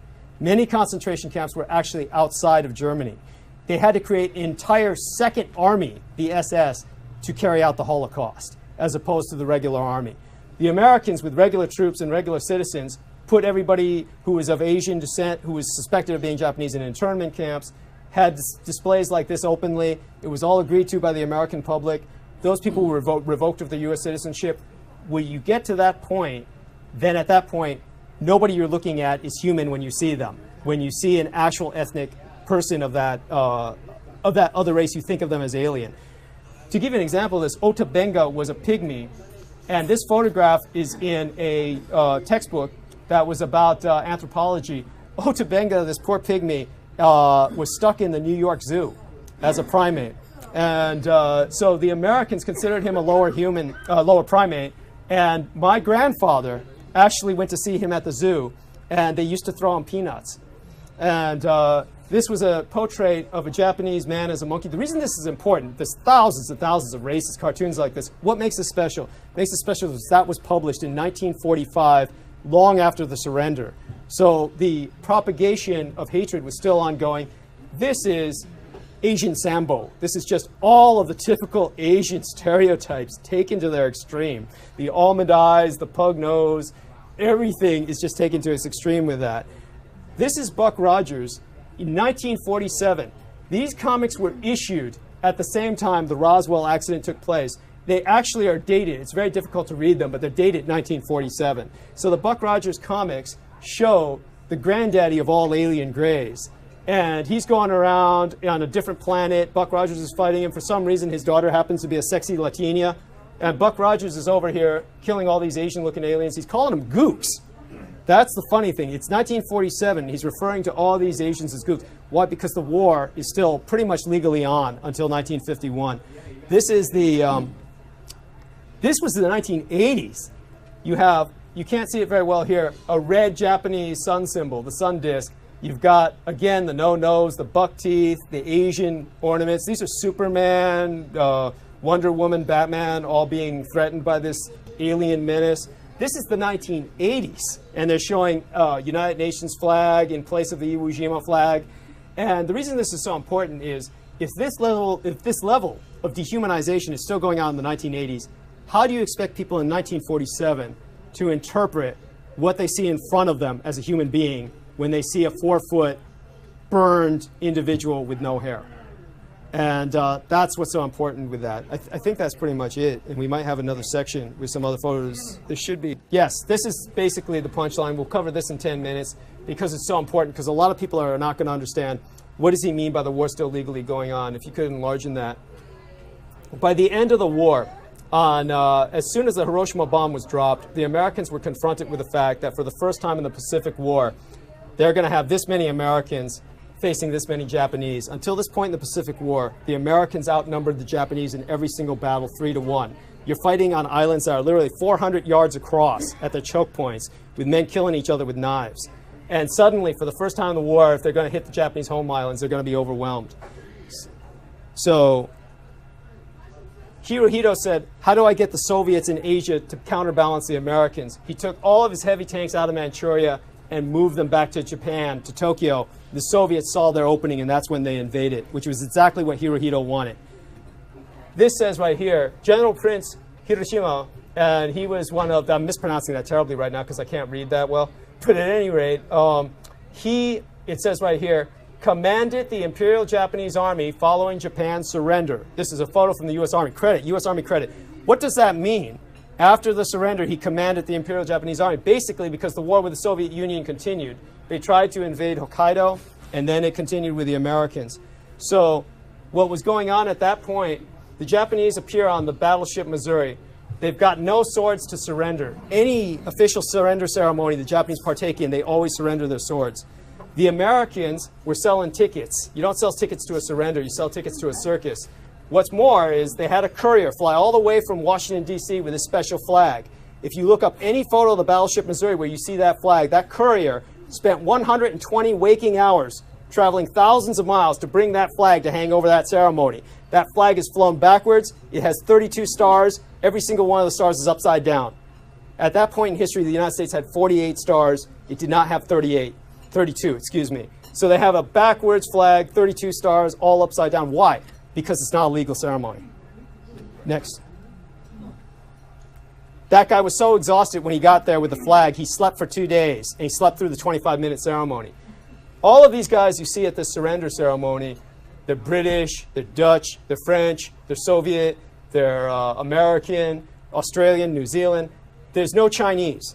Many concentration camps were actually outside of Germany. They had to create an entire second army, the SS, to carry out the Holocaust, as opposed to the regular army. The Americans, with regular troops and regular citizens, put everybody who was of Asian descent, who was suspected of being Japanese, in internment camps, had displays like this openly. It was all agreed to by the American public. Those people were revoked of their U.S. citizenship. When you get to that point, then at that point, nobody you're looking at is human when you see them. When you see an actual ethnic person of that other race, you think of them as alien. To give you an example of this, Otabenga was a pygmy, and this photograph is in a textbook that was about anthropology. Otabenga, this poor pygmy, was stuck in the New York Zoo as a primate. And so the Americans considered him a lower primate. And my grandfather actually went to see him at the zoo, and they used to throw him peanuts. And this was a portrait of a Japanese man as a monkey. The reason this is important, there's thousands and thousands of racist cartoons like this. What makes this special? What makes it special is that was published in 1945, long after the surrender. So the propagation of hatred was still ongoing. This is Asian Sambo. This is just all of the typical Asian stereotypes taken to their extreme. The almond eyes, the pug nose, everything is just taken to its extreme with that. This is Buck Rogers in 1947. These comics were issued at the same time the Roswell accident took place. They actually are dated. It's very difficult to read them, but they're dated 1947. So the Buck Rogers comics show the granddaddy of all alien grays. And he's going around on a different planet. Buck Rogers is fighting him. For some reason, his daughter happens to be a sexy Latina. And Buck Rogers is over here killing all these Asian-looking aliens. He's calling them gooks. That's the funny thing. It's 1947. He's referring to all these Asians as gooks. Why? Because the war is still pretty much legally on until 1951. This is the... This was in the 1980s. You can't see it very well here, a red Japanese sun symbol, the sun disk. You've got, again, the no-nose, the buck teeth, the Asian ornaments. These are Superman, Wonder Woman, Batman, all being threatened by this alien menace. This is the 1980s, and they're showing United Nations flag in place of the Iwo Jima flag. And the reason this is so important is if this level of dehumanization is still going on in the 1980s, how do you expect people in 1947 to interpret what they see in front of them as a human being when they see a 4-foot burned individual with no hair. And that's what's so important with that. I think that's pretty much it. And we might have another section with some other photos. There should be. Yes, this is basically the punchline. We'll cover this in 10 minutes because it's so important, because a lot of people are not going to understand what does he mean by the war still legally going on. If you could enlarge in that. By the end of the war, as soon as the Hiroshima bomb was dropped, the Americans were confronted with the fact that for the first time in the Pacific War, they're going to have this many Americans facing this many Japanese. Until this point in the Pacific War, the Americans outnumbered the Japanese in every single battle 3-1. You're fighting on islands that are literally 400 yards across at their choke points, with men killing each other with knives. And suddenly, for the first time in the war, if they're going to hit the Japanese home islands, they're going to be overwhelmed. So Hirohito said, how do I get the Soviets in Asia to counterbalance the Americans? He took all of his heavy tanks out of Manchuria and moved them back to Japan, to Tokyo. The Soviets saw their opening, and that's when they invaded, which was exactly what Hirohito wanted. This says right here, General Prince Hiroshima, and he was one of, I'm mispronouncing that terribly right now because I can't read that well, but at any rate, it says right here, commanded the Imperial Japanese Army following Japan's surrender. This is a photo from the U.S. Army. Credit, U.S. Army credit. What does that mean? After the surrender, he commanded the Imperial Japanese Army, basically because the war with the Soviet Union continued. They tried to invade Hokkaido, and then it continued with the Americans. So what was going on at that point, the Japanese appear on the battleship Missouri. They've got no swords to surrender. Any official surrender ceremony the Japanese partake in, they always surrender their swords. The Americans were selling tickets. You don't sell tickets to a surrender, you sell tickets to a circus. What's more is they had a courier fly all the way from Washington, D.C. with a special flag. If you look up any photo of the battleship Missouri where you see that flag, that courier spent 120 waking hours traveling thousands of miles to bring that flag to hang over that ceremony. That flag is flown backwards. It has 32 stars. Every single one of the stars is upside down. At that point in history, the United States had 48 stars. It did not have 32, excuse me. So they have a backwards flag, 32 stars, all upside down. Why? Because it's not a legal ceremony. Next. That guy was so exhausted when he got there with the flag, he slept for 2 days, and he slept through the 25-minute ceremony. All of these guys you see at this surrender ceremony, they're British, they're Dutch, they're French, they're Soviet, they're American, Australian, New Zealand. There's no Chinese.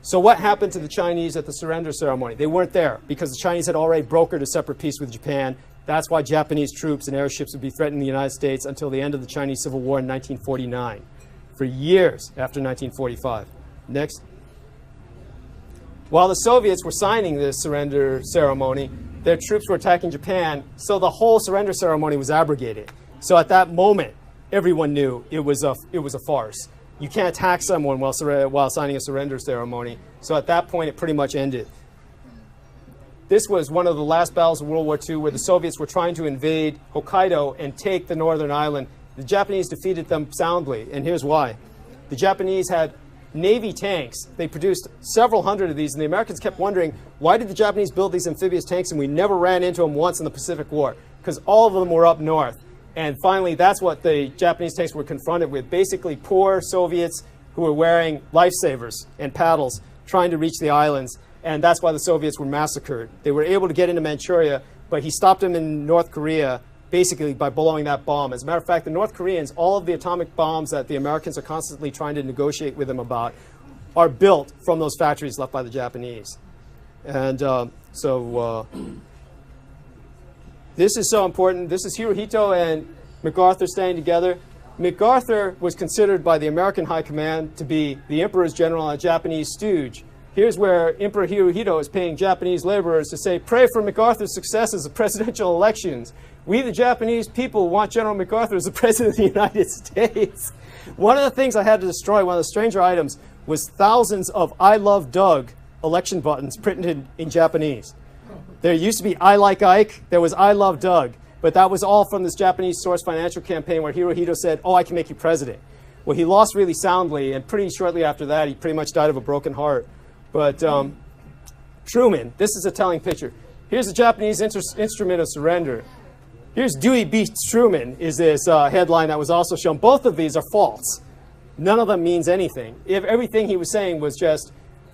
So what happened to the Chinese at the surrender ceremony? They weren't there because the Chinese had already brokered a separate peace with Japan. That's why Japanese troops and airships would be threatening the United States until the end of the Chinese Civil War in 1949, for years after 1945. Next. While the Soviets were signing this surrender ceremony, their troops were attacking Japan, so the whole surrender ceremony was abrogated. So at that moment, everyone knew it was a farce. You can't attack someone while signing a surrender ceremony. So at that point, it pretty much ended. This was one of the last battles of World War II where the Soviets were trying to invade Hokkaido and take the northern island. The Japanese defeated them soundly, and here's why. The Japanese had Navy tanks. They produced several hundred of these, and the Americans kept wondering, why did the Japanese build these amphibious tanks and we never ran into them once in the Pacific War? Because all of them were up north. And finally, that's what the Japanese tanks were confronted with. Basically, poor Soviets who were wearing lifesavers and paddles trying to reach the islands. And that's why the Soviets were massacred. They were able to get into Manchuria, but he stopped them in North Korea basically by blowing that bomb. As a matter of fact, the North Koreans, all of the atomic bombs that the Americans are constantly trying to negotiate with them about, are built from those factories left by the Japanese. And this is so important. This is Hirohito and MacArthur staying together. MacArthur was considered by the American High Command to be the Emperor's general and a Japanese stooge. Here's where Emperor Hirohito is paying Japanese laborers to say, pray for MacArthur's successes of presidential elections. We, the Japanese people, want General MacArthur as the President of the United States. One of the things I had to destroy, one of the stranger items, was thousands of I Love Doug election buttons printed in Japanese. There used to be I Like Ike, there was I Love Doug, but that was all from this Japanese source financial campaign where Hirohito said, oh, I can make you president. Well, he lost really soundly, and pretty shortly after that, he pretty much died of a broken heart. But Truman, this is a telling picture. Here's the Japanese instrument of surrender. Here's Dewey beats Truman, is this headline that was also shown. Both of these are false. none of them means anything. If everything he was saying was just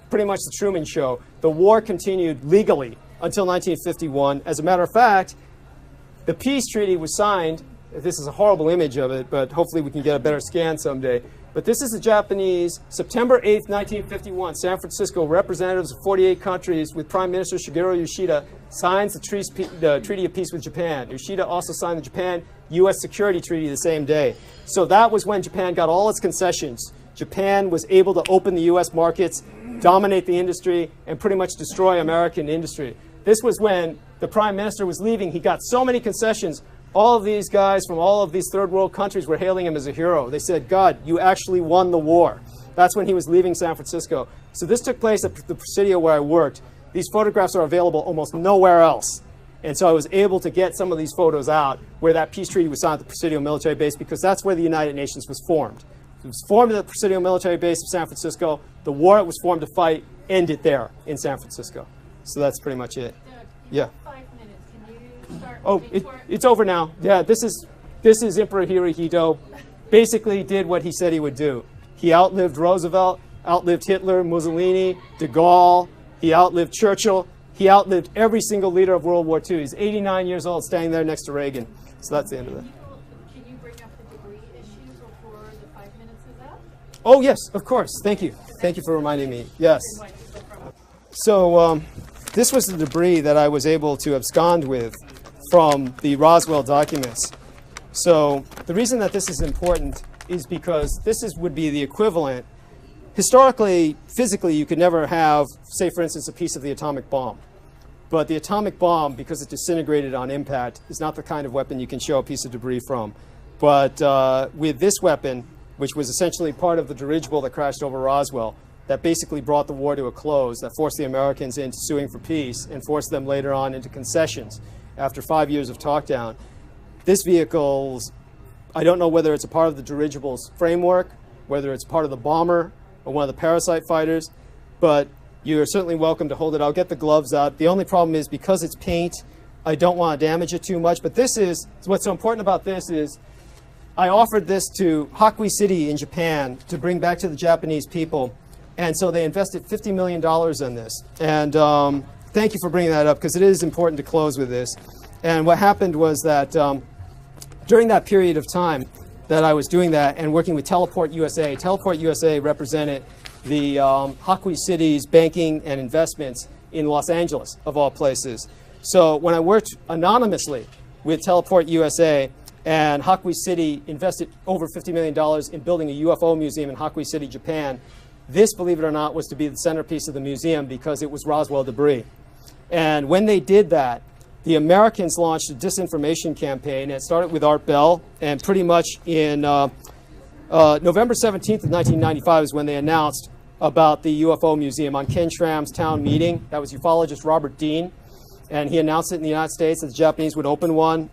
pretty much the Truman Show. The war continued legally until 1951. As a matter of fact, the peace treaty was signed. This is a horrible image of it, but hopefully we can get a better scan someday. But this is the Japanese, September 8th, 1951, San Francisco, representatives of 48 countries with Prime Minister Shigeru Yoshida signs the Treaty of Peace with Japan. Yoshida also signed the Japan-U.S. Security Treaty the same day. So that was when Japan got all its concessions. Japan was able to open the U.S. markets, dominate the industry, and pretty much destroy American industry. This was when the Prime Minister was leaving. He got so many concessions. All of these guys from all of these third world countries were hailing him as a hero. They said, God, you actually won the war. That's when he was leaving San Francisco. So this took place at the Presidio where I worked. These photographs are available almost nowhere else. And so I was able to get some of these photos out where that peace treaty was signed at the Presidio military base, because that's where the United Nations was formed. It was formed at the Presidio military base of San Francisco. The war it was formed to fight ended there in San Francisco. So that's pretty much it. Yeah. Oh, it's over now. Yeah, this is Emperor Hirohito. Basically did what he said he would do. He outlived Roosevelt, outlived Hitler, Mussolini, de Gaulle. He outlived Churchill. He outlived every single leader of World War II. He's 89 years old, standing there next to Reagan. So that's the end of that. Can you bring up the debris issue before the 5 minutes is up? Oh, yes, of course. Thank you. Thank you for reminding me. Yes. So this was the debris that I was able to abscond with from the Roswell documents. So the reason that this is important is because this would be the equivalent. Historically, physically, you could never have, say, for instance, a piece of the atomic bomb. But the atomic bomb, because it disintegrated on impact, is not the kind of weapon you can show a piece of debris from. But with this weapon, which was essentially part of the dirigible that crashed over Roswell, that basically brought the war to a close, that forced the Americans into suing for peace and forced them later on into concessions after 5 years of talk down. This vehicle, I don't know whether it's a part of the dirigible's framework, whether it's part of the bomber or one of the parasite fighters, but you're certainly welcome to hold it. I'll get the gloves out. The only problem is because it's paint, I don't want to damage it too much, but this is, what's so important about this is I offered this to Hakui City in Japan to bring back to the Japanese people, and so they invested $50 million in this. And thank you for bringing that up, because it is important to close with this. And what happened was that during that period of time that I was doing that and working with Teleport USA represented the Hakui City's banking and investments in Los Angeles, of all places. So when I worked anonymously with Teleport USA, and Hakui City invested over $50 million in building a UFO museum in Hakui City, Japan, this, believe it or not, was to be the centerpiece of the museum because it was Roswell debris. And when they did that, the Americans launched a disinformation campaign. It started with Art Bell, and pretty much in November 17th of 1995 is when they announced about the UFO museum on Ken Schramm's town meeting. That was ufologist Robert Dean, and he announced it in the United States that the Japanese would open one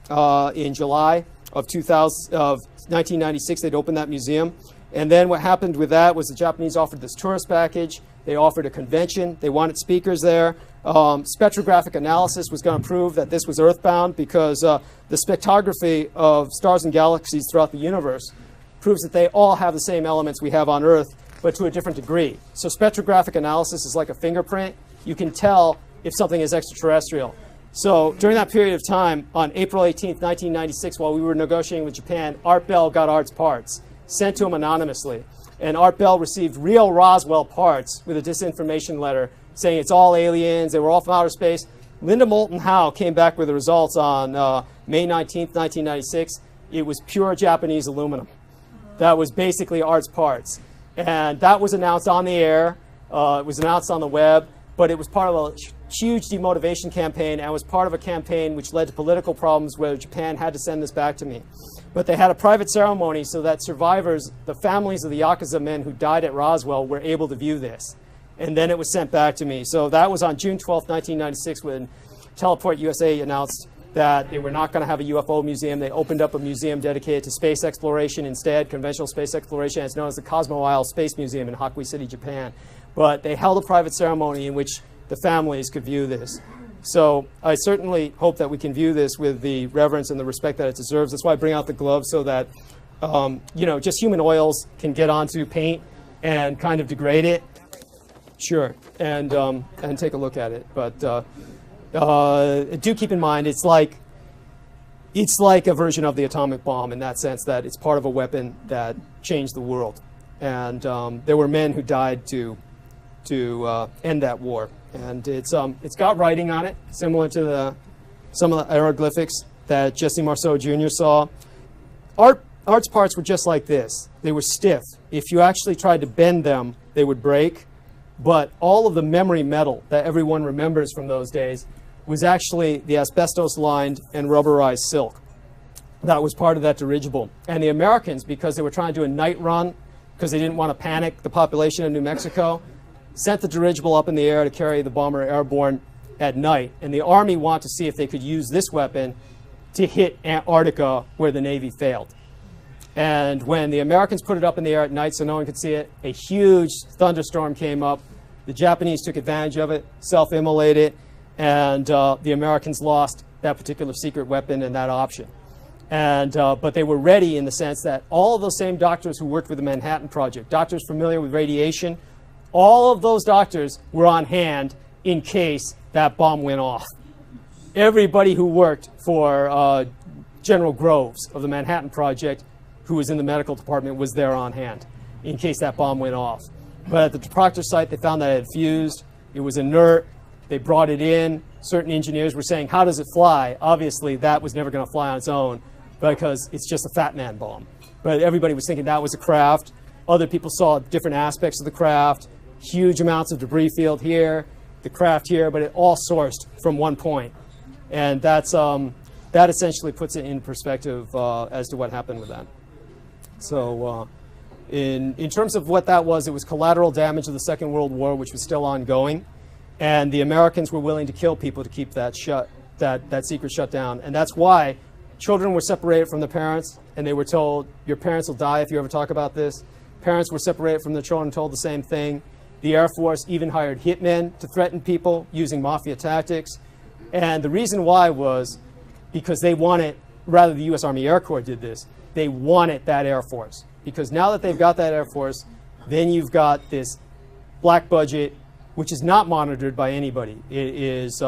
in July of 1996. They'd open that museum. And then what happened with that was the Japanese offered this tourist package. They offered a convention. They wanted speakers there. Spectrographic analysis was going to prove that this was earthbound, because the spectrography of stars and galaxies throughout the universe proves that they all have the same elements we have on Earth, but to a different degree. So spectrographic analysis is like a fingerprint. You can tell if something is extraterrestrial. So during that period of time, on April 18th, 1996, while we were negotiating with Japan, Art Bell got Art's parts sent to him anonymously. And Art Bell received real Roswell parts with a disinformation letter saying it's all aliens, they were all from outer space. Linda Moulton Howe came back with the results on May 19th, 1996. It was pure Japanese aluminum. That was basically Art's parts. And that was announced on the air. It was announced on the web. But it was part of a huge demotivation campaign, and was part of a campaign which led to political problems where Japan had to send this back to me. But they had a private ceremony so that survivors, the families of the Yakuza men who died at Roswell, were able to view this. And then it was sent back to me. So that was on June 12, 1996, when Teleport USA announced that they were not going to have a UFO museum. They opened up a museum dedicated to space exploration instead, conventional space exploration. It's known as the Cosmo Isle Space Museum in Hakui City, Japan. But they held a private ceremony in which the families could view this. So I certainly hope that we can view this with the reverence and the respect that it deserves. That's why I bring out the gloves, so that just human oils can get onto paint and kind of degrade it. Sure, and take a look at it. But do keep in mind, it's like a version of the atomic bomb in that sense that it's part of a weapon that changed the world. And there were men who died to end that war. And it's got writing on it, similar to some of the hieroglyphics that Jesse Marceau Jr. saw. Art's parts were just like this. They were stiff. If you actually tried to bend them, they would break. But all of the memory metal that everyone remembers from those days was actually the asbestos-lined and rubberized silk. That was part of that dirigible. And the Americans, because they were trying to do a night run, because they didn't want to panic the population of New Mexico, sent the dirigible up in the air to carry the bomber airborne at night. And the Army wanted to see if they could use this weapon to hit Antarctica where the Navy failed. And when the Americans put it up in the air at night so no one could see it, a huge thunderstorm came up. The Japanese took advantage of it, self-immolated, and the Americans lost that particular secret weapon and that option. And, but they were ready in the sense that all of those same doctors who worked with the Manhattan Project, doctors familiar with radiation, all of those doctors were on hand in case that bomb went off. Everybody who worked for General Groves of the Manhattan Project, who was in the medical department, was there on hand in case that bomb went off. But at the Proctor site, they found that it had fused. It was inert. They brought it in. Certain engineers were saying, how does it fly? Obviously, that was never going to fly on its own because it's just a fat man bomb. But everybody was thinking that was a craft. Other people saw different aspects of the craft, huge amounts of debris field here, the craft here, but it all sourced from one point. And that's, that essentially puts it in perspective as to what happened with that. So in terms of what that was, it was collateral damage of the Second World War, which was still ongoing. And the Americans were willing to kill people to keep that secret shut down. And that's why children were separated from the parents, and they were told, your parents will die if you ever talk about this. Parents were separated from the children, told the same thing. The Air Force even hired hitmen to threaten people using mafia tactics. And the reason why was because they wanted, rather the U.S. Army Air Corps did this, they wanted that Air Force. Because now that they've got that Air Force, then you've got this black budget, which is not monitored by anybody. It is,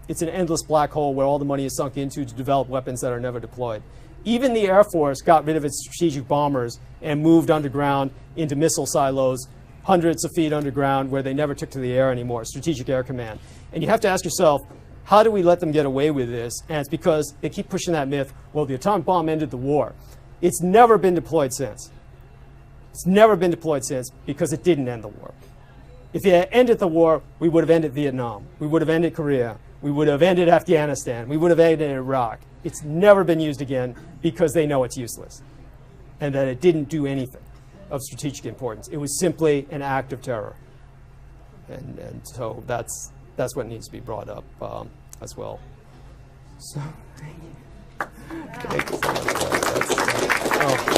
it's an endless black hole where all the money is sunk into to develop weapons that are never deployed. Even the Air Force got rid of its strategic bombers and moved underground into missile silos, hundreds of feet underground, where they never took to the air anymore, Strategic Air Command. And you have to ask yourself, how do we let them get away with this? And it's because they keep pushing that myth, well, the atomic bomb ended the war. It's never been deployed since. It's never been deployed since because it didn't end the war. If it had ended the war, we would have ended Vietnam. We would have ended Korea. We would have ended Afghanistan. We would have ended Iraq. It's never been used again because they know it's useless and that it didn't do anything of strategic importance. It was simply an act of terror. And so that's what needs to be brought up as well. So, thank you. Thank you so much.